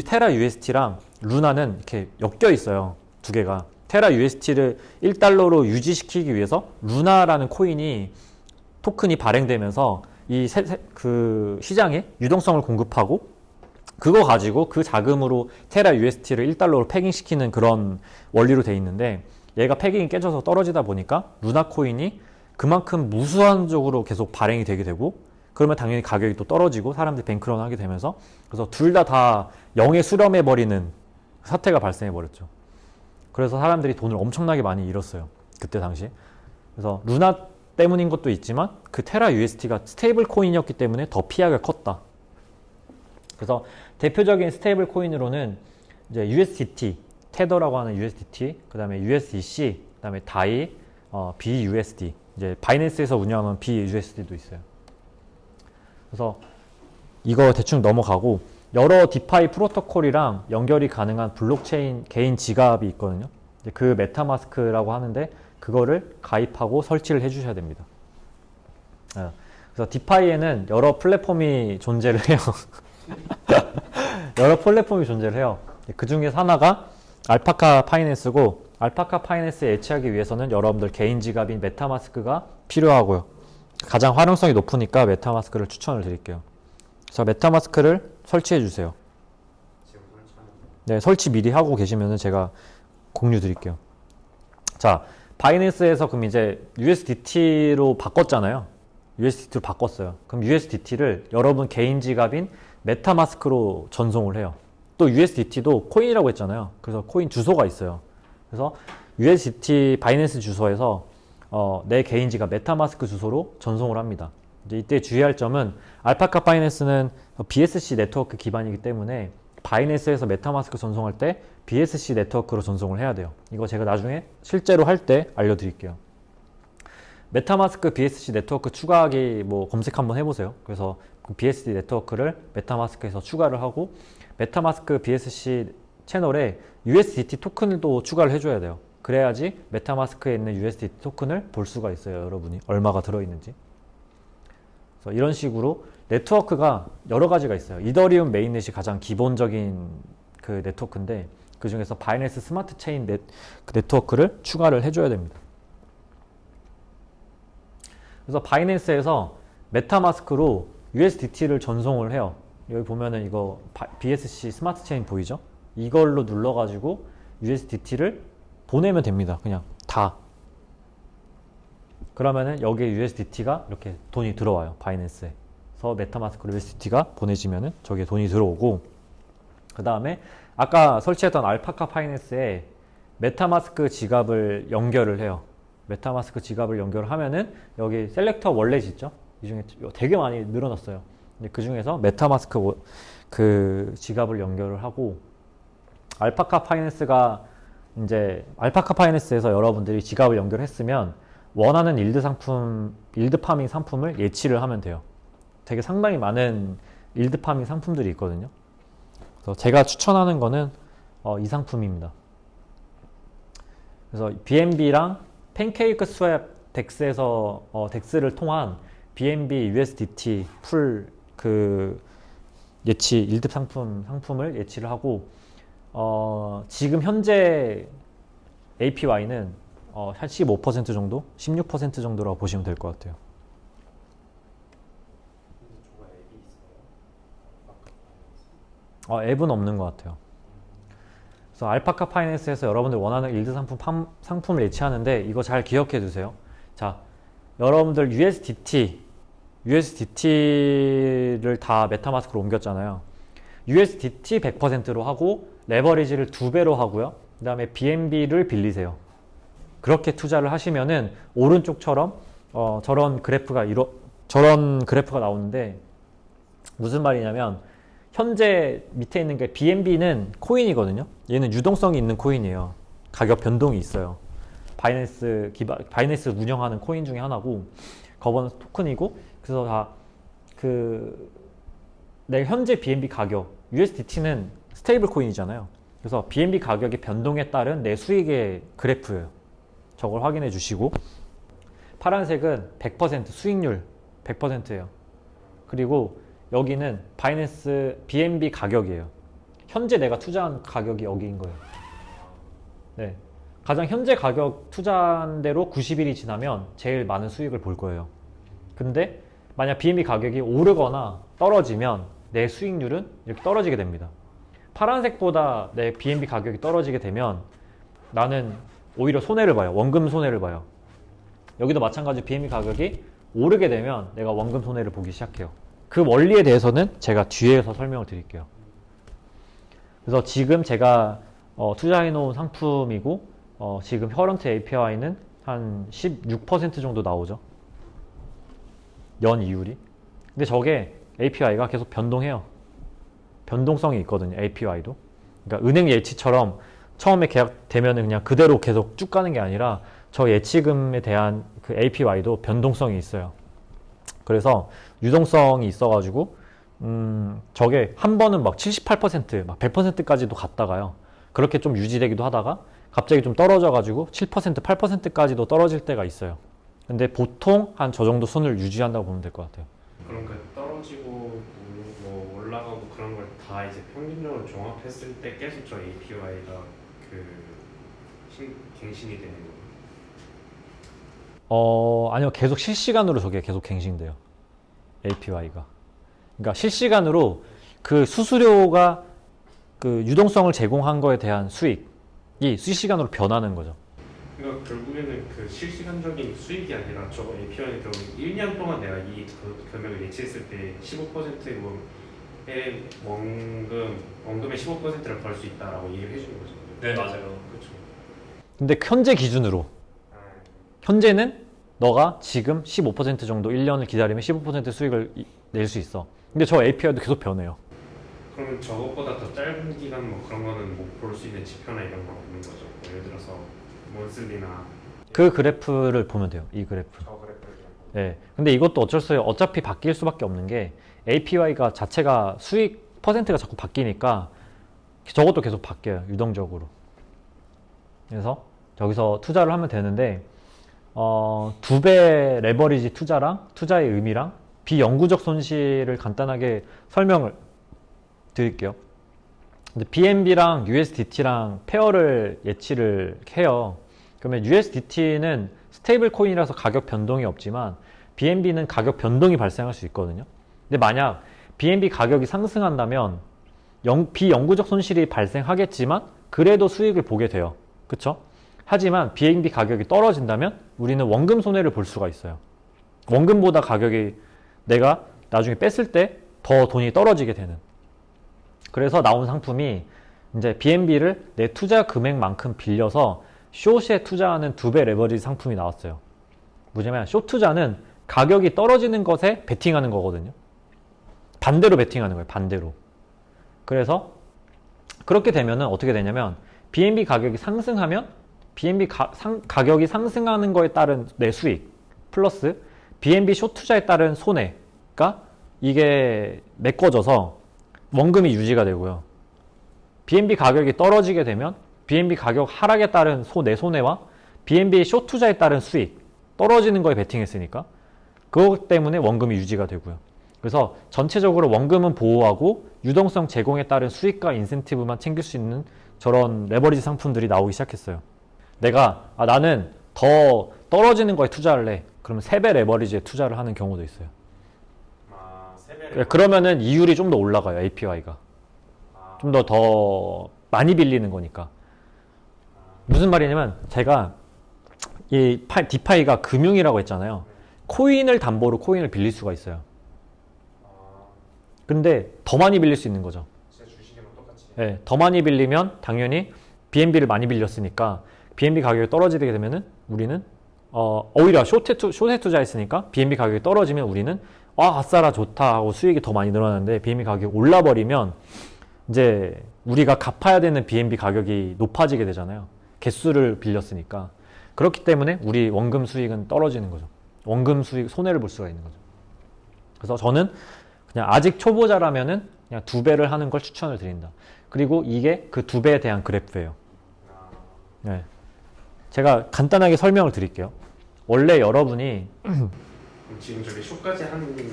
테라 USD랑 루나는 이렇게 엮여 있어요. 두 개가. 테라 USD를 1달러로 유지시키기 위해서 루나라는 토큰이 발행되면서 그 시장에 유동성을 공급하고 그거 가지고 그 자금으로 테라 USD를 1달러로 패깅시키는 그런 원리로 돼 있는데 얘가 패깅이 깨져서 떨어지다 보니까 루나 코인이 그만큼 무수한적으로 계속 발행이 되게 되고 그러면 당연히 가격이 또 떨어지고 사람들이 뱅크런 하게 되면서 그래서 둘 다 0에 수렴해 버리는 사태가 발생해 버렸죠. 그래서 사람들이 돈을 엄청나게 많이 잃었어요. 그때 당시. 그래서 루나 때문인 것도 있지만 그 테라 USD가 스테이블 코인이었기 때문에 더 피해가 컸다. 그래서 대표적인 스테이블 코인으로는 이제 USDT, 테더라고 하는 USDT, 그다음에 USDC, 그다음에 다이, BUSD. 이제 바이낸스에서 운영하는 BUSD도 있어요. 그래서 이거 대충 넘어가고 여러 디파이 프로토콜이랑 연결이 가능한 블록체인 개인 지갑이 있거든요. 그 메타마스크라고 하는데 그거를 가입하고 설치를 해주셔야 됩니다. 그래서 디파이에는 여러 플랫폼이 존재를 해요. 여러 플랫폼이 존재를 해요. 그 중에 하나가 알파카 파이낸스고 알파카 파이낸스에 애치하기 위해서는 여러분들 개인 지갑인 메타마스크가 필요하고요. 가장 활용성이 높으니까 메타마스크를 추천을 드릴게요. 그래서 메타마스크를 설치해 주세요. 네, 설치 미리 하고 계시면 제가 공유 드릴게요. 자, 바이낸스에서 그럼 이제 USDT로 바꿨잖아요. USDT로 바꿨어요. 그럼 USDT를 여러분 개인 지갑인 메타마스크로 전송을 해요. 또 USDT도 코인이라고 했잖아요. 그래서 코인 주소가 있어요. 그래서 USDT 바이낸스 주소에서 내 개인 지갑 메타마스크 주소로 전송을 합니다. 이제 이때 주의할 점은 알파카 바이낸스는 BSC 네트워크 기반이기 때문에 바이낸스에서 메타마스크 전송할 때 BSC 네트워크로 전송을 해야 돼요. 이거 제가 나중에 실제로 할 때 알려드릴게요. 메타마스크 BSC 네트워크 추가하기 검색 한번 해보세요. 그래서 그 BSC 네트워크를 메타마스크에서 추가를 하고 메타마스크 BSC 채널에 USDT 토큰도 추가를 해줘야 돼요. 그래야지 메타마스크에 있는 USDT 토큰을 볼 수가 있어요. 여러분이 얼마가 들어있는지. 그래서 이런 식으로 네트워크가 여러 가지가 있어요. 이더리움 메인넷이 가장 기본적인 그 네트워크인데 그 중에서 바이낸스 스마트 체인 네트워크를 추가를 해줘야 됩니다. 그래서 바이낸스에서 메타마스크로 USDT를 전송을 해요. 여기 보면은 이거 BSC 스마트 체인 보이죠? 이걸로 눌러가지고 USDT를 보내면 됩니다. 그냥 다. 그러면은 여기에 USDT가 이렇게 돈이 들어와요. 바이낸스에. 그래서 메타마스크로 USDT가 보내지면은 저기에 돈이 들어오고 그 다음에 아까 설치했던 알파카 파이낸스에 메타마스크 지갑을 연결을 해요. 메타마스크 지갑을 연결하면은 여기 셀렉터 월렛 있죠? 이 중에 되게 많이 늘어났어요. 근데 그 중에서 메타마스크 그 지갑을 연결을 하고 알파카 파이낸스에서 여러분들이 지갑을 연결했으면 원하는 일드 파밍 상품을 예치를 하면 돼요. 되게 상당히 많은 일드 파밍 상품들이 있거든요. 그래서 제가 추천하는 거는 이 상품입니다. 그래서 BNB랑 팬케이크 스왑 덱스에서 덱스를 통한 BNB USDT 풀 그 예치 1급 상품을 예치를 하고 지금 현재 APY는 한 15% 정도, 16% 정도라고 보시면 될 것 같아요. 저거 앱이 있어요? 앱은 없는 것 같아요. 그래서 알파카 파이낸스에서 여러분들 원하는 1급 상품을 예치하는데 이거 잘 기억해 두세요. 자, 여러분들 USDT를 다 메타마스크로 옮겼잖아요. USDT 100%로 하고 레버리지를 2배로 하고요. 그 다음에 BNB를 빌리세요. 그렇게 투자를 하시면은 오른쪽처럼 저런 그래프가 나오는데 무슨 말이냐면 현재 밑에 있는 게 BNB는 코인이거든요. 얘는 유동성이 있는 코인이에요. 가격 변동이 있어요. 바이낸스 운영하는 코인 중에 하나고 거버넌스 토큰이고 그래서 다 내 현재 BNB 가격 USDT는 스테이블 코인이잖아요. 그래서 BNB 가격의 변동에 따른 내 수익의 그래프예요. 저걸 확인해 주시고 파란색은 100% 수익률 100%예요. 그리고 여기는 바이낸스 BNB 가격이에요. 현재 내가 투자한 가격이 여기인 거예요. 네. 가장 현재 가격 투자한 대로 90일이 지나면 제일 많은 수익을 볼 거예요. 근데 만약 BNB 가격이 오르거나 떨어지면 내 수익률은 이렇게 떨어지게 됩니다. 파란색보다 내 BNB 가격이 떨어지게 되면 나는 오히려 손해를 봐요. 원금 손해를 봐요. 여기도 마찬가지로 BNB 가격이 오르게 되면 내가 원금 손해를 보기 시작해요. 그 원리에 대해서는 제가 뒤에서 설명을 드릴게요. 그래서 지금 제가 투자해 놓은 상품이고 지금 커런트 APY는 한 16% 정도 나오죠. 연 이율이. 근데 저게 APY가 계속 변동해요. 변동성이 있거든요. APY도. 그러니까 은행 예치처럼 처음에 계약되면은 그냥 그대로 계속 쭉 가는 게 아니라 저 예치금에 대한 그 APY도 변동성이 있어요. 그래서 유동성이 있어가지고 저게 한 번은 막 78%, 막 100%까지도 갔다가요. 그렇게 좀 유지되기도 하다가 갑자기 좀 떨어져가지고 7%, 8%까지도 떨어질 때가 있어요. 근데 보통 한 저 정도 선을 유지한다고 보면 될 것 같아요. 그럼 그 떨어지고 뭐 올라가고 그런 걸 다 이제 평균적으로 종합했을 때 계속 저 APY가 갱신이 되는 거예요? 아니요. 계속 실시간으로 저게 계속 갱신돼요. APY가. 그러니까 실시간으로 그 수수료가 그 유동성을 제공한 거에 대한 수익이 실시간으로 변하는 거죠. 그러니까 결국에는 그 실시간적인 수익이 아니라 저 API는 결국 1년 동안 내가 이 금액을 예치했을 때 15%의 원금의 15%를 벌 수 있다라고 얘기를 해주는 거죠. 네, 맞아요. 그렇죠. 근데 현재 기준으로 현재는 너가 지금 15% 정도 1년을 기다리면 15% 수익을 낼 수 있어. 근데 저 API도 계속 변해요. 그러면 저것보다 더 짧은 기간 뭐 그런 거는 못 볼 수 있는 지표나 이런 건 없는 거죠. 예를 들어서 monthly나 그 그래프를 보면 돼요. 이 그래프. 저 그래프를 네. 근데 이것도 어쩔 수 없어요. 어차피 바뀔 수밖에 없는 게 APY가 자체가 수익 퍼센트가 자꾸 바뀌니까 저것도 계속 바뀌어요. 유동적으로. 그래서 여기서 투자를 하면 되는데 2배 레버리지 투자랑 투자의 의미랑 비영구적 손실을 간단하게 설명을 드릴게요. 근데 BNB랑 USDT랑 페어를 예치를 해요. 그러면 USDT는 스테이블 코인이라서 가격 변동이 없지만 BNB는 가격 변동이 발생할 수 있거든요. 근데 만약 BNB 가격이 상승한다면 비영구적 손실이 발생하겠지만 그래도 수익을 보게 돼요. 그쵸? 하지만 BNB 가격이 떨어진다면 우리는 원금 손해를 볼 수가 있어요. 원금보다 가격이 내가 나중에 뺐을 때 더 돈이 떨어지게 되는. 그래서 나온 상품이 이제 BNB를 내 투자 금액만큼 빌려서 숏에 투자하는 2배 레버리지 상품이 나왔어요. 뭐냐면 숏 투자는 가격이 떨어지는 것에 베팅하는 거거든요. 반대로 베팅하는 거예요. 반대로. 그래서 그렇게 되면은 어떻게 되냐면 BNB 가격이 상승하면 BNB 가격이 상승하는 거에 따른 내 수익 플러스 BNB 숏 투자에 따른 손해가 이게 메꿔져서 원금이 유지가 되고요. BNB 가격이 떨어지게 되면 BNB 가격 하락에 따른 내 손해와 BNB 숏 투자에 따른 수익, 떨어지는 거에 베팅했으니까 그것 때문에 원금이 유지가 되고요. 그래서 전체적으로 원금은 보호하고 유동성 제공에 따른 수익과 인센티브만 챙길 수 있는 저런 레버리지 상품들이 나오기 시작했어요. 내가 나는 더 떨어지는 거에 투자할래. 그러면 3배 레버리지에 투자를 하는 경우도 있어요. 그러면은 이율이 좀 더 올라가요. APY가. 좀 더 많이 빌리는 거니까. 무슨 말이냐면 제가 이 디파이가 금융이라고 했잖아요. 코인을 담보로 코인을 빌릴 수가 있어요. 근데 더 많이 빌릴 수 있는 거죠. 제 주식이랑 똑같이. 네, 더 많이 빌리면 당연히 BNB를 많이 빌렸으니까 BNB 가격이 떨어지게 되면은 우리는 오히려 숏에 투자했으니까 BNB 가격이 떨어지면 우리는 아싸라 좋다 하고 수익이 더 많이 늘어나는데 BNB 가격이 올라버리면 이제 우리가 갚아야 되는 BNB 가격이 높아지게 되잖아요. 개수를 빌렸으니까. 그렇기 때문에 우리 원금 수익은 떨어지는 거죠. 원금 수익 손해를 볼 수가 있는 거죠. 그래서 저는 그냥 아직 초보자라면은 그냥 2배를 하는 걸 추천을 드린다. 그리고 이게 그 2배에 대한 그래프예요. 네. 제가 간단하게 설명을 드릴게요. 원래 여러분이 그럼 지금 저기 숏까지 하는 그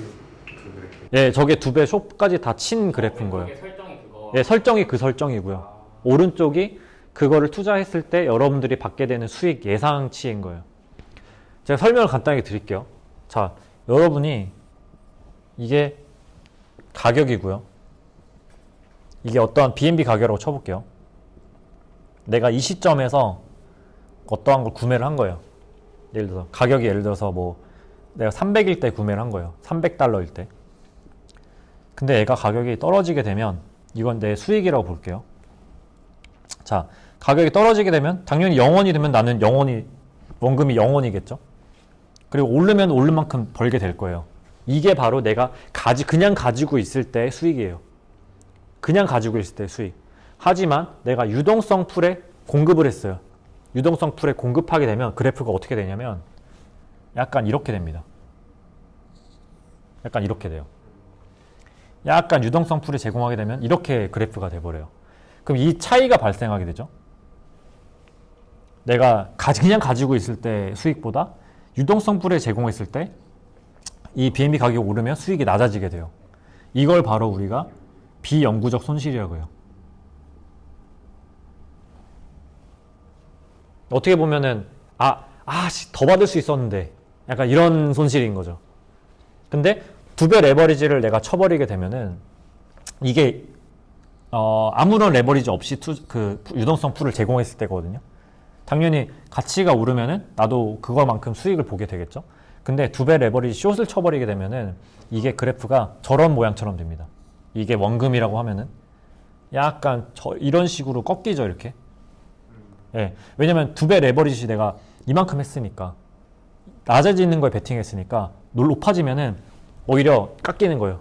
그래프. 예, 저게 2배 숏까지 다 친 그래프인 거예요. 설정이 그거. 예, 설정이 그 설정이고요. 오른쪽이 그거를 투자했을 때 여러분들이 받게 되는 수익 예상치인 거예요. 제가 설명을 간단하게 드릴게요. 자, 여러분이 이게 가격이고요. 이게 어떠한 BNB 가격이라고 쳐볼게요. 내가 이 시점에서 어떠한 걸 구매를 한 거예요. 예를 들어서 가격이 예를 들어서 뭐 내가 300일 때 구매를 한 거예요. 300달러일 때. 근데 얘가 가격이 떨어지게 되면 이건 내 수익이라고 볼게요. 자, 가격이 떨어지게 되면 당연히 0원이 되면 나는 원금이 0원이겠죠. 그리고 오르면 오른 만큼 벌게 될 거예요. 이게 바로 내가 그냥 가지고 있을 때의 수익이에요. 그냥 가지고 있을 때의 수익. 하지만 내가 유동성 풀에 공급을 했어요. 유동성 풀에 공급하게 되면 그래프가 어떻게 되냐면 약간 이렇게 됩니다. 약간 이렇게 돼요. 약간 유동성 풀을 제공하게 되면 이렇게 그래프가 돼버려요. 그럼 이 차이가 발생하게 되죠. 내가 그냥 가지고 있을 때 수익보다 유동성 풀을 제공했을 때 이 BNB 가격이 오르면 수익이 낮아지게 돼요. 이걸 바로 우리가 비영구적 손실이라고 해요. 어떻게 보면은 더 받을 수 있었는데 약간 이런 손실인 거죠. 근데 2배 레버리지를 내가 쳐버리게 되면은 이게 아무런 레버리지 없이 유동성 풀을 제공했을 때거든요. 당연히 가치가 오르면은 나도 그거만큼 수익을 보게 되겠죠. 근데 2배 레버리지 숏을 쳐버리게 되면은 이게 그래프가 저런 모양처럼 됩니다. 이게 원금이라고 하면은 약간 이런 식으로 꺾이죠, 이렇게. 예. 왜냐면 2배 레버리지 내가 이만큼 했으니까 낮아지는 거에 베팅했으니까 높아지면은 오히려 깎이는 거예요.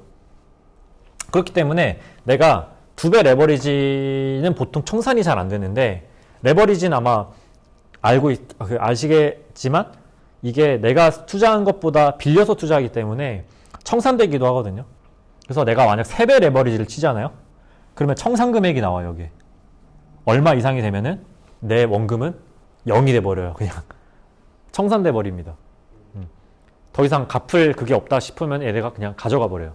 그렇기 때문에 내가 2배 레버리지는 보통 청산이 잘 안 되는데 레버리지는 아마 아시겠지만 이게 내가 투자한 것보다 빌려서 투자하기 때문에 청산되기도 하거든요. 그래서 내가 만약 3배 레버리지를 치잖아요. 그러면 청산 금액이 나와요, 여기. 얼마 이상이 되면은 내 원금은 0이 돼버려요, 그냥. 청산돼 버립니다. 더 이상 갚을 그게 없다 싶으면 얘네가 그냥 가져가 버려요.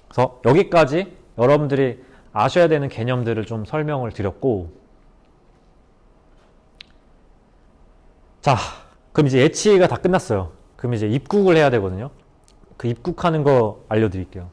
그래서 여기까지 여러분들이 아셔야 되는 개념들을 좀 설명을 드렸고, 자, 그럼 이제 예치가 다 끝났어요. 그럼 이제 입국을 해야 되거든요. 그 입국하는 거 알려드릴게요.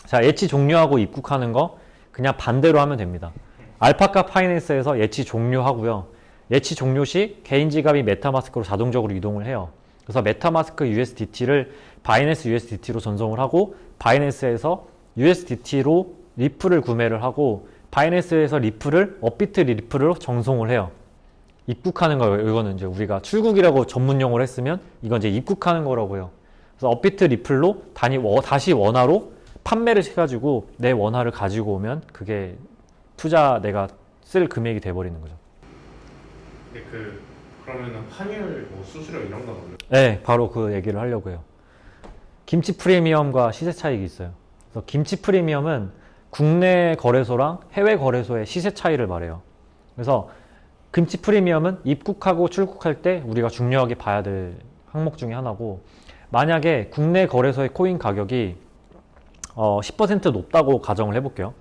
자, 예치 종료하고 입국하는 거 그냥 반대로 하면 됩니다. 알파카 파이낸스에서 예치 종료하고요. 예치 종료 시 개인 지갑이 메타마스크로 자동적으로 이동을 해요. 그래서 메타마스크 USDT를 바이낸스 USDT로 전송을 하고 바이낸스에서 USDT로 리플을 구매를 하고 바이낸스에서 리플을 업비트 리플로 정송을 해요. 입국하는 거예요. 이거는 이제 우리가 출국이라고 전문 용어를 했으면 이건 이제 입국하는 거라고 해요. 그래서 업비트 리플로 다시 원화로 판매를 해가지고 내 원화를 가지고 오면 그게 내가 쓸 금액이 돼버리는 거죠. 근데 그러면은 환율, 수수료 이런 건 어려워요? 네, 바로 그 얘기를 하려고 해요. 김치 프리미엄과 시세 차익이 있어요. 그래서 김치 프리미엄은 국내 거래소랑 해외 거래소의 시세 차이를 말해요. 그래서 김치 프리미엄은 입국하고 출국할 때 우리가 중요하게 봐야 될 항목 중에 하나고, 만약에 국내 거래소의 코인 가격이 10% 높다고 가정을 해볼게요.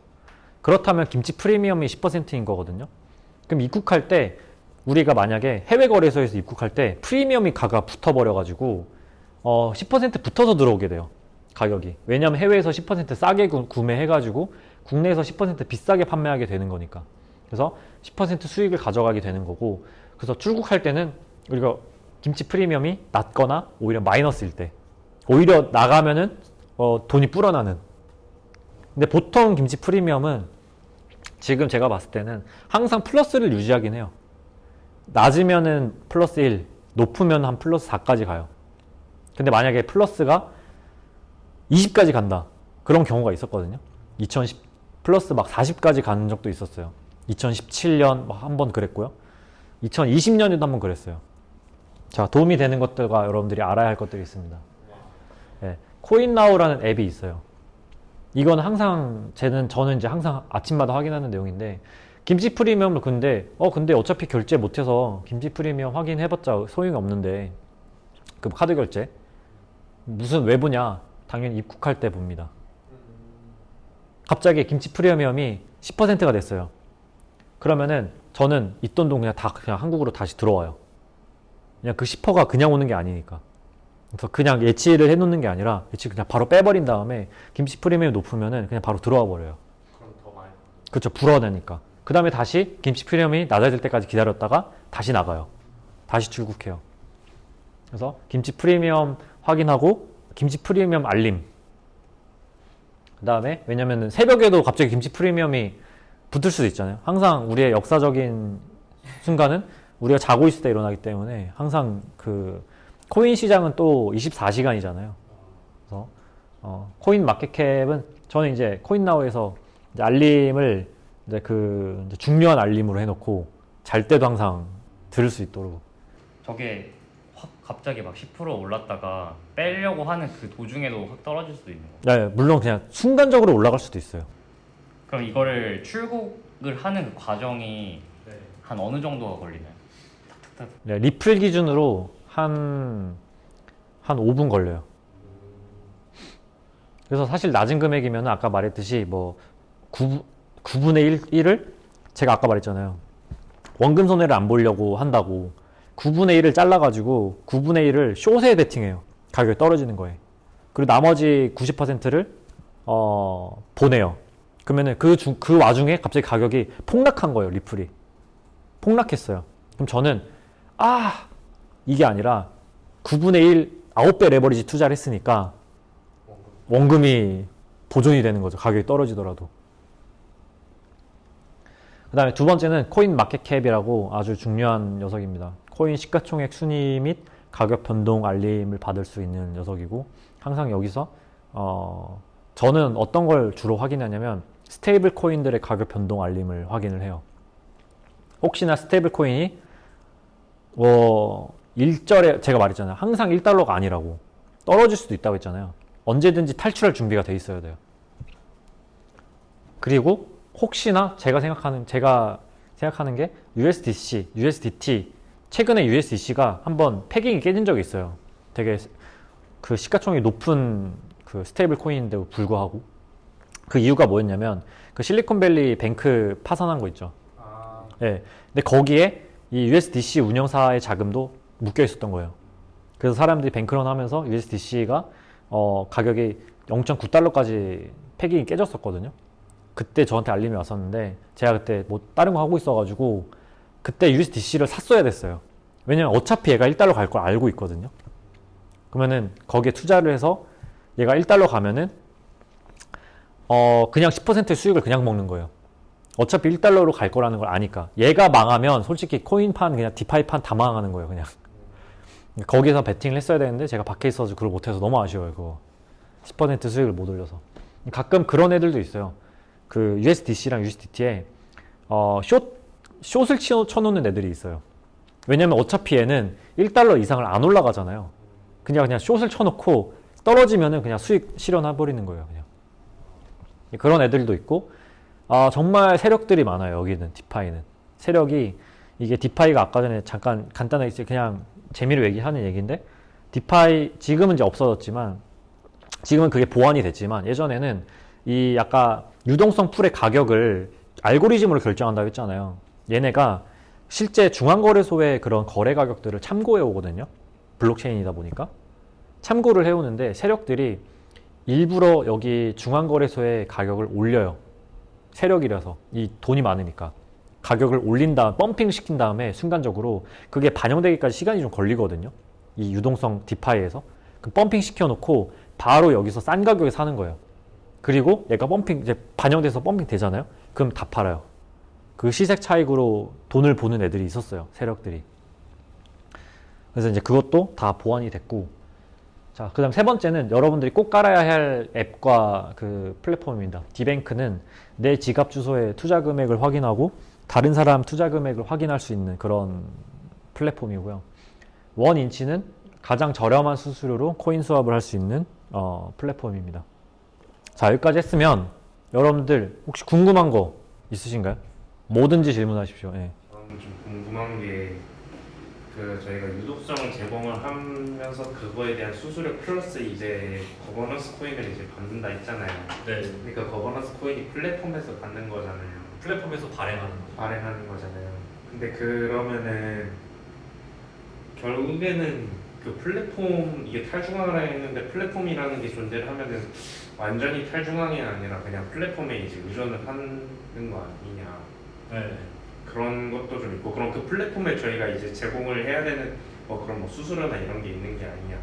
그렇다면 김치 프리미엄이 10%인 거거든요. 그럼 입국할 때 우리가 만약에 해외 거래소에서 입국할 때 프리미엄이 가가 붙어버려가지고 10% 붙어서 들어오게 돼요. 가격이. 왜냐하면 해외에서 10% 싸게 구매해가지고 국내에서 10% 비싸게 판매하게 되는 거니까. 그래서 10% 수익을 가져가게 되는 거고, 그래서 출국할 때는 우리가 김치 프리미엄이 낮거나 오히려 마이너스일 때, 오히려 나가면은 돈이 불어나는. 근데 보통 김치 프리미엄은 지금 제가 봤을 때는 항상 플러스를 유지하긴 해요. 낮으면은 플러스 1, 높으면 한 플러스 4까지 가요. 근데 만약에 플러스가 20까지 간다, 그런 경우가 있었거든요. 2010 플러스 막 40까지 가는 적도 있었어요. 2017년 한 번 그랬고요. 2020년에도 한 번 그랬어요. 자, 도움이 되는 것들과 여러분들이 알아야 할 것들이 있습니다. 네, 코인나우라는 앱이 있어요. 이건 항상 저는 이제 항상 아침마다 확인하는 내용인데, 김치 프리미엄을 근데 어차피 결제 못해서 김치 프리미엄 확인해봤자 소용이 없는데, 그 카드 결제 무슨 외부냐? 당연히 입국할 때 봅니다. 갑자기 김치 프리미엄이 10%가 됐어요. 그러면은 저는 있던 돈 그냥 한국으로 다시 들어와요. 그냥 그 10%가 그냥 오는 게 아니니까. 그래서 그냥 예치를 해놓는 게 아니라 예치 그냥 바로 빼버린 다음에 김치 프리미엄이 높으면은 그냥 바로 들어와 버려요. 그럼 더 많이. 그렇죠. 불어내니까. 그 다음에 다시 김치 프리미엄이 낮아질 때까지 기다렸다가 다시 나가요. 다시 출국해요. 그래서 김치 프리미엄 확인하고 김치 프리미엄 알림. 그 다음에 왜냐면은 새벽에도 갑자기 김치 프리미엄이 붙을 수도 있잖아요. 항상 우리의 역사적인 순간은 우리가 자고 있을 때 일어나기 때문에 항상 그 코인 시장은 또 24시간이잖아요. 그래서 코인 마켓캡은 저는 이제 코인나우에서 이제 알림을 이제 이제 중요한 알림으로 해놓고 잘 때도 항상 들을 수 있도록. 저게 확 갑자기 막 10% 올랐다가 빼려고 하는 그 도중에도 확 떨어질 수도 있는 거예요. 네, 물론 그냥 순간적으로 올라갈 수도 있어요. 그럼 이거를 출국을 하는 그 과정이 네. 한 어느 정도가 걸리나요? 탁탁탁. 네, 리플 기준으로 한 5분 걸려요. 그래서 사실 낮은 금액이면 아까 말했듯이 뭐 9분의 1을 제가 아까 말했잖아요. 원금 손해를 안 보려고 한다고 9분의 1을 잘라가지고 9분의 1을 숏에 베팅해요. 가격이 떨어지는 거에. 그리고 나머지 90%를 보내요. 그러면은 그 와중에 갑자기 가격이 폭락한 거예요. 리플이 폭락했어요. 그럼 저는 이게 아니라 9분의 1 9배 레버리지 투자를 했으니까 원금이 보존이 되는 거죠. 가격이 떨어지더라도. 그 다음에 두 번째는 코인 마켓캡이라고 아주 중요한 녀석입니다. 코인 시가총액 순위 및 가격 변동 알림을 받을 수 있는 녀석이고, 항상 여기서 저는 어떤 걸 주로 확인하냐면 스테이블 코인들의 가격 변동 알림을 확인을 해요. 혹시나 스테이블 코인이 일절에 제가 말했잖아요. 항상 1달러가 아니라고. 떨어질 수도 있다고 했잖아요. 언제든지 탈출할 준비가 돼 있어야 돼요. 그리고 혹시나 제가 생각하는 게 USDC, USDT, 최근에 USDC가 한번 패깅이 깨진 적이 있어요. 되게 그 시가총액이 높은 그 스테이블 코인인데도 불구하고. 그 이유가 뭐였냐면 그 실리콘밸리 뱅크 파산한 거 있죠. 예. 근데 거기에 이 USDC 운영사의 자금도 묶여 있었던 거예요. 그래서 사람들이 뱅크런 하면서 USDC가 가격이 0.9달러까지 패깅이 깨졌었거든요. 그때 저한테 알림이 왔었는데 제가 그때 뭐 다른 거 하고 있어가지고 그때 USDC를 샀어야 됐어요. 왜냐면 어차피 얘가 1달러 갈 걸 알고 있거든요. 그러면은 거기에 투자를 해서 얘가 1달러 가면은 그냥 10%의 수익을 그냥 먹는 거예요. 어차피 1달러로 갈 거라는 걸 아니까. 얘가 망하면 솔직히 코인판 그냥 디파이판 다 망하는 거예요. 그냥 거기서 베팅을 했어야 되는데 제가 밖에 있어서 그걸 못해서 너무 아쉬워요. 그거 10% 수익을 못 올려서. 가끔 그런 애들도 있어요. 그 USDC랑 USDT에 숏을 쳐놓는 애들이 있어요. 왜냐면 어차피 얘는 1달러 이상을 안 올라가잖아요. 그냥 숏을 쳐놓고 떨어지면은 그냥 수익 실현해버리는 거예요. 그냥 그런 애들도 있고, 정말 세력들이 많아요. 여기는 디파이는 세력이 이게 디파이가 아까 전에 잠깐 간단하게 그냥 재미로 얘기하는 얘기인데 디파이 지금은 이제 없어졌지만 지금은 그게 보완이 됐지만 예전에는 이 약간 유동성 풀의 가격을 알고리즘으로 결정한다고 했잖아요. 얘네가 실제 중앙거래소의 그런 거래 가격들을 참고해 오거든요. 블록체인이다 보니까 참고를 해오는데 세력들이 일부러 여기 중앙거래소의 가격을 올려요. 세력이라서 이 돈이 많으니까 가격을 올린 다음 펌핑 시킨 다음에 순간적으로 그게 반영되기까지 시간이 좀 걸리거든요. 이 유동성 디파이에서 그 펌핑 시켜놓고 바로 여기서 싼 가격에 사는 거예요. 그리고 얘가 펌핑 이제 반영돼서 펌핑 되잖아요. 그럼 다 팔아요. 그 시세 차익으로 돈을 보는 애들이 있었어요. 세력들이. 그래서 이제 그것도 다 보완이 됐고, 자, 그다음 세 번째는 여러분들이 꼭 깔아야 할 앱과 그 플랫폼입니다. 디뱅크는 내 지갑 주소에 투자 금액을 확인하고 다른 사람 투자 금액을 확인할 수 있는 그런 플랫폼이고요. 원인치는 가장 저렴한 수수료로 코인 수합을 할 수 있는 플랫폼입니다. 자, 여기까지 했으면 여러분들 혹시 궁금한 거 있으신가요? 뭐든지 질문하십시오. 예. 저는 좀 궁금한 게 그 저희가 유독성을 제공을 하면서 그거에 대한 수수료 플러스 이제 거버넌스 코인을 이제 받는다 했잖아요. 네. 그러니까 거버넌스 코인이 플랫폼에서 받는 거잖아요. 플랫폼에서 발행하는 거. 발행하는 거잖아요. 근데 그러면은 결국에는 그 플랫폼 이게 탈중앙이라 했는데 플랫폼이라는 게 존재를 하면은 완전히 탈중앙이 아니라 그냥 플랫폼에 이제 의존을 하는 거 아니냐. 네. 그런 것도 좀 있고 그럼 그 플랫폼에 저희가 이제 제공을 해야 되는 뭐 그런 뭐 수수료나 이런 게 있는 게 아니냐.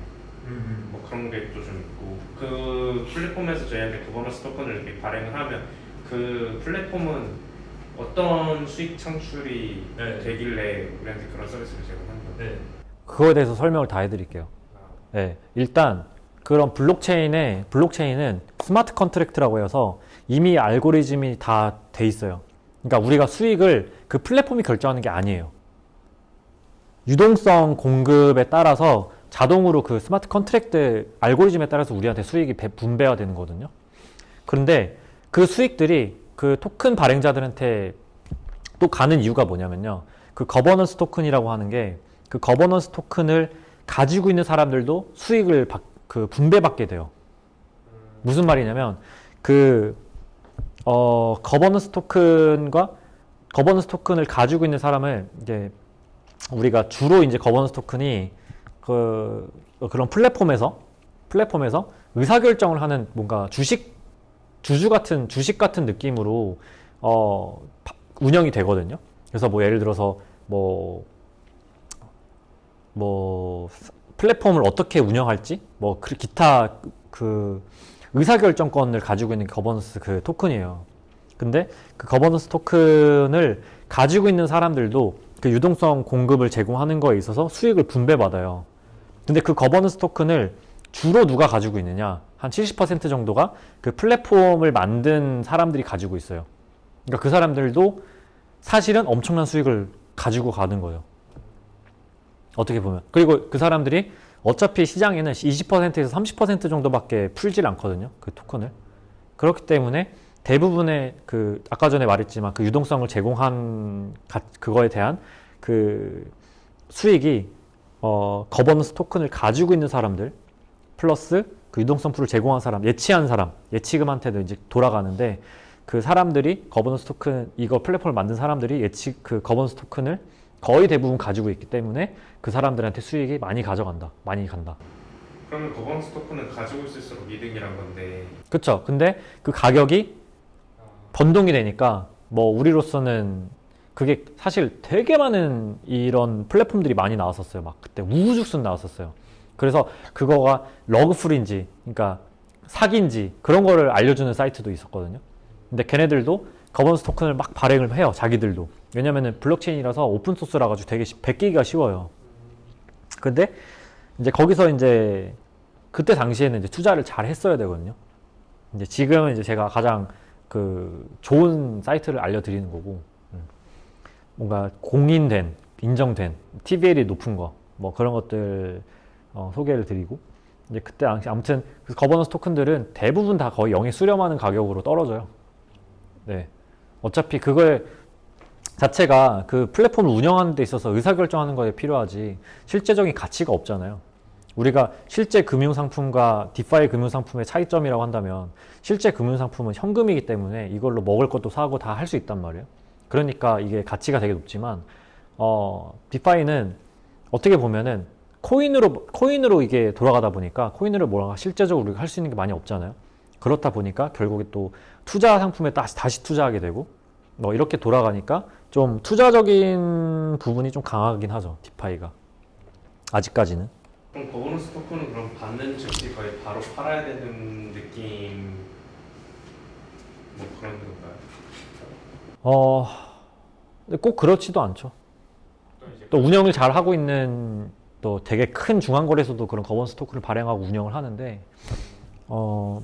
뭐 그런 게 또 좀 있고 그 플랫폼에서 저희한테 거버넌스 토큰을 이렇게 발행을 하면 그 플랫폼은 어떤 수익 창출이 네. 되길래 우리한테 그런 서비스를 제공하는 거예요? 네. 그거에 대해서 설명을 다 해드릴게요. 네. 일단 그런 블록체인은 스마트 컨트랙트라고 해서 이미 알고리즘이 다 돼 있어요. 그러니까 우리가 수익을 그 플랫폼이 결정하는 게 아니에요. 유동성 공급에 따라서 자동으로 그 스마트 컨트랙트 알고리즘에 따라서 우리한테 수익이 분배가 되는 거거든요. 그런데 그 수익들이 그 토큰 발행자들한테 또 가는 이유가 뭐냐면요. 그 거버넌스 토큰이라고 하는 게 그 거버넌스 토큰을 가지고 있는 사람들도 수익을 그 분배받게 돼요. 무슨 말이냐면 거버넌스 토큰을 가지고 있는 사람을 이제 우리가 주로 이제 거버넌스 토큰이 그런 플랫폼에서 의사결정을 하는 뭔가 주식 같은 느낌으로 운영이 되거든요. 그래서 뭐 예를 들어서 뭐 플랫폼을 어떻게 운영할지 기타 그 의사결정권을 가지고 있는 게 거버넌스 그 토큰이에요. 근데 그 거버넌스 토큰을 가지고 있는 사람들도 그 유동성 공급을 제공하는 거에 있어서 수익을 분배받아요. 근데 그 거버넌스 토큰을 주로 누가 가지고 있느냐? 한 70% 정도가 그 플랫폼을 만든 사람들이 가지고 있어요. 그러니까 그 사람들도 사실은 엄청난 수익을 가지고 가는 거예요. 어떻게 보면. 그리고 그 사람들이 어차피 시장에는 20%에서 30% 정도밖에 풀질 않거든요. 그 토큰을. 그렇기 때문에 대부분의 아까 전에 말했지만 그 유동성을 제공한 그거에 대한 그 수익이 거버넌스 토큰을 가지고 있는 사람들 플러스 그 유동성 풀을 제공한 사람, 예치금한테도 이제 돌아가는데 그 사람들이 거버넌스 토큰 이거 플랫폼을 만든 사람들이 그 거버넌스 토큰을 거의 대부분 가지고 있기 때문에 그 사람들한테 수익이 많이 간다. 그러면 거버넌스 토큰은 가지고 있을수록 이득이란 건데. 그쵸. 근데 그 가격이 변동이 되니까 우리로서는 그게 사실 되게 많은 이런 플랫폼들이 많이 나왔었어요. 막 그때 우후죽순 나왔었어요. 그래서 그거가 러그풀인지, 그러니까 사기인지 그런 거를 알려주는 사이트도 있었거든요. 근데 걔네들도 거버넌스 토큰을 막 발행을 해요. 자기들도. 왜냐면은 블록체인이라서 오픈소스라 가지고 되게 베끼기가 쉬워요. 근데 이제 거기서 이제 그때 당시에는 이제 투자를 잘 했어야 되거든요. 이제 지금은 이제 제가 가장 좋은 사이트를 알려드리는 거고, 뭔가 공인된, 인정된, TVL이 높은 거, 그런 것들 소개를 드리고, 이제 그때 아무튼 그 거버넌스 토큰들은 대부분 다 거의 0에 수렴하는 가격으로 떨어져요. 네. 어차피 그걸 자체가 그 플랫폼을 운영하는 데 있어서 의사결정하는 거에 필요하지 실제적인 가치가 없잖아요. 우리가 실제 금융상품과 디파이 금융상품의 차이점이라고 한다면 실제 금융상품은 현금이기 때문에 이걸로 먹을 것도 사고 다 할 수 있단 말이에요. 그러니까 이게 가치가 되게 높지만 디파이는 어떻게 보면은 코인으로 이게 돌아가다 보니까 코인으로 뭐가 실제적으로 우리가 할 수 있는 게 많이 없잖아요. 그렇다 보니까 결국에 또 투자 상품에 다시 투자하게 되고 이렇게 돌아가니까 좀 투자적인 부분이 좀 강하긴 하죠. 디파이가 아직까지는. 그럼 거버넌스 토큰은 그럼 받는 즉시 거의 바로 팔아야 되는 느낌 뭐 그런 건가요? 근데 꼭 그렇지도 않죠. 또 운영을 잘 하고 있는 또 되게 큰 중앙거래소도 그런 거버넌스 토큰을 발행하고 운영을 하는데 뭐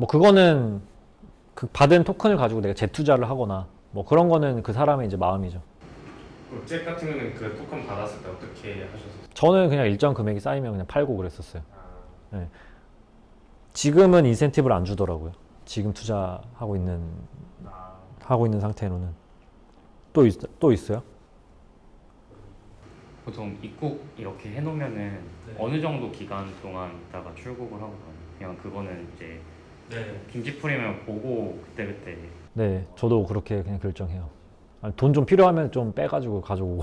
그거는 그 받은 토큰을 가지고 내가 재투자를 하거나 뭐 그런 거는 그 사람의 이제 마음이죠. 그럼 잭 같은 경우는 그 토큰 받았을 때 어떻게 하셨어요? 저는 그냥 일정 금액이 쌓이면 그냥 팔고 그랬었어요. 아, 지금은 인센티브를 안 주더라고요. 지금 투자하고 있는 상태로는. 또 있어요? 보통 입국 이렇게 해놓으면은 어느 정도 기간 동안 있다가 출국을 하고 가요. 그냥 그거는 이제 김치 프리미엄 보고 그때그때. 네, 저도 그렇게 그냥 결정해요. 돈 좀 필요하면 좀 빼가지고 가져오고.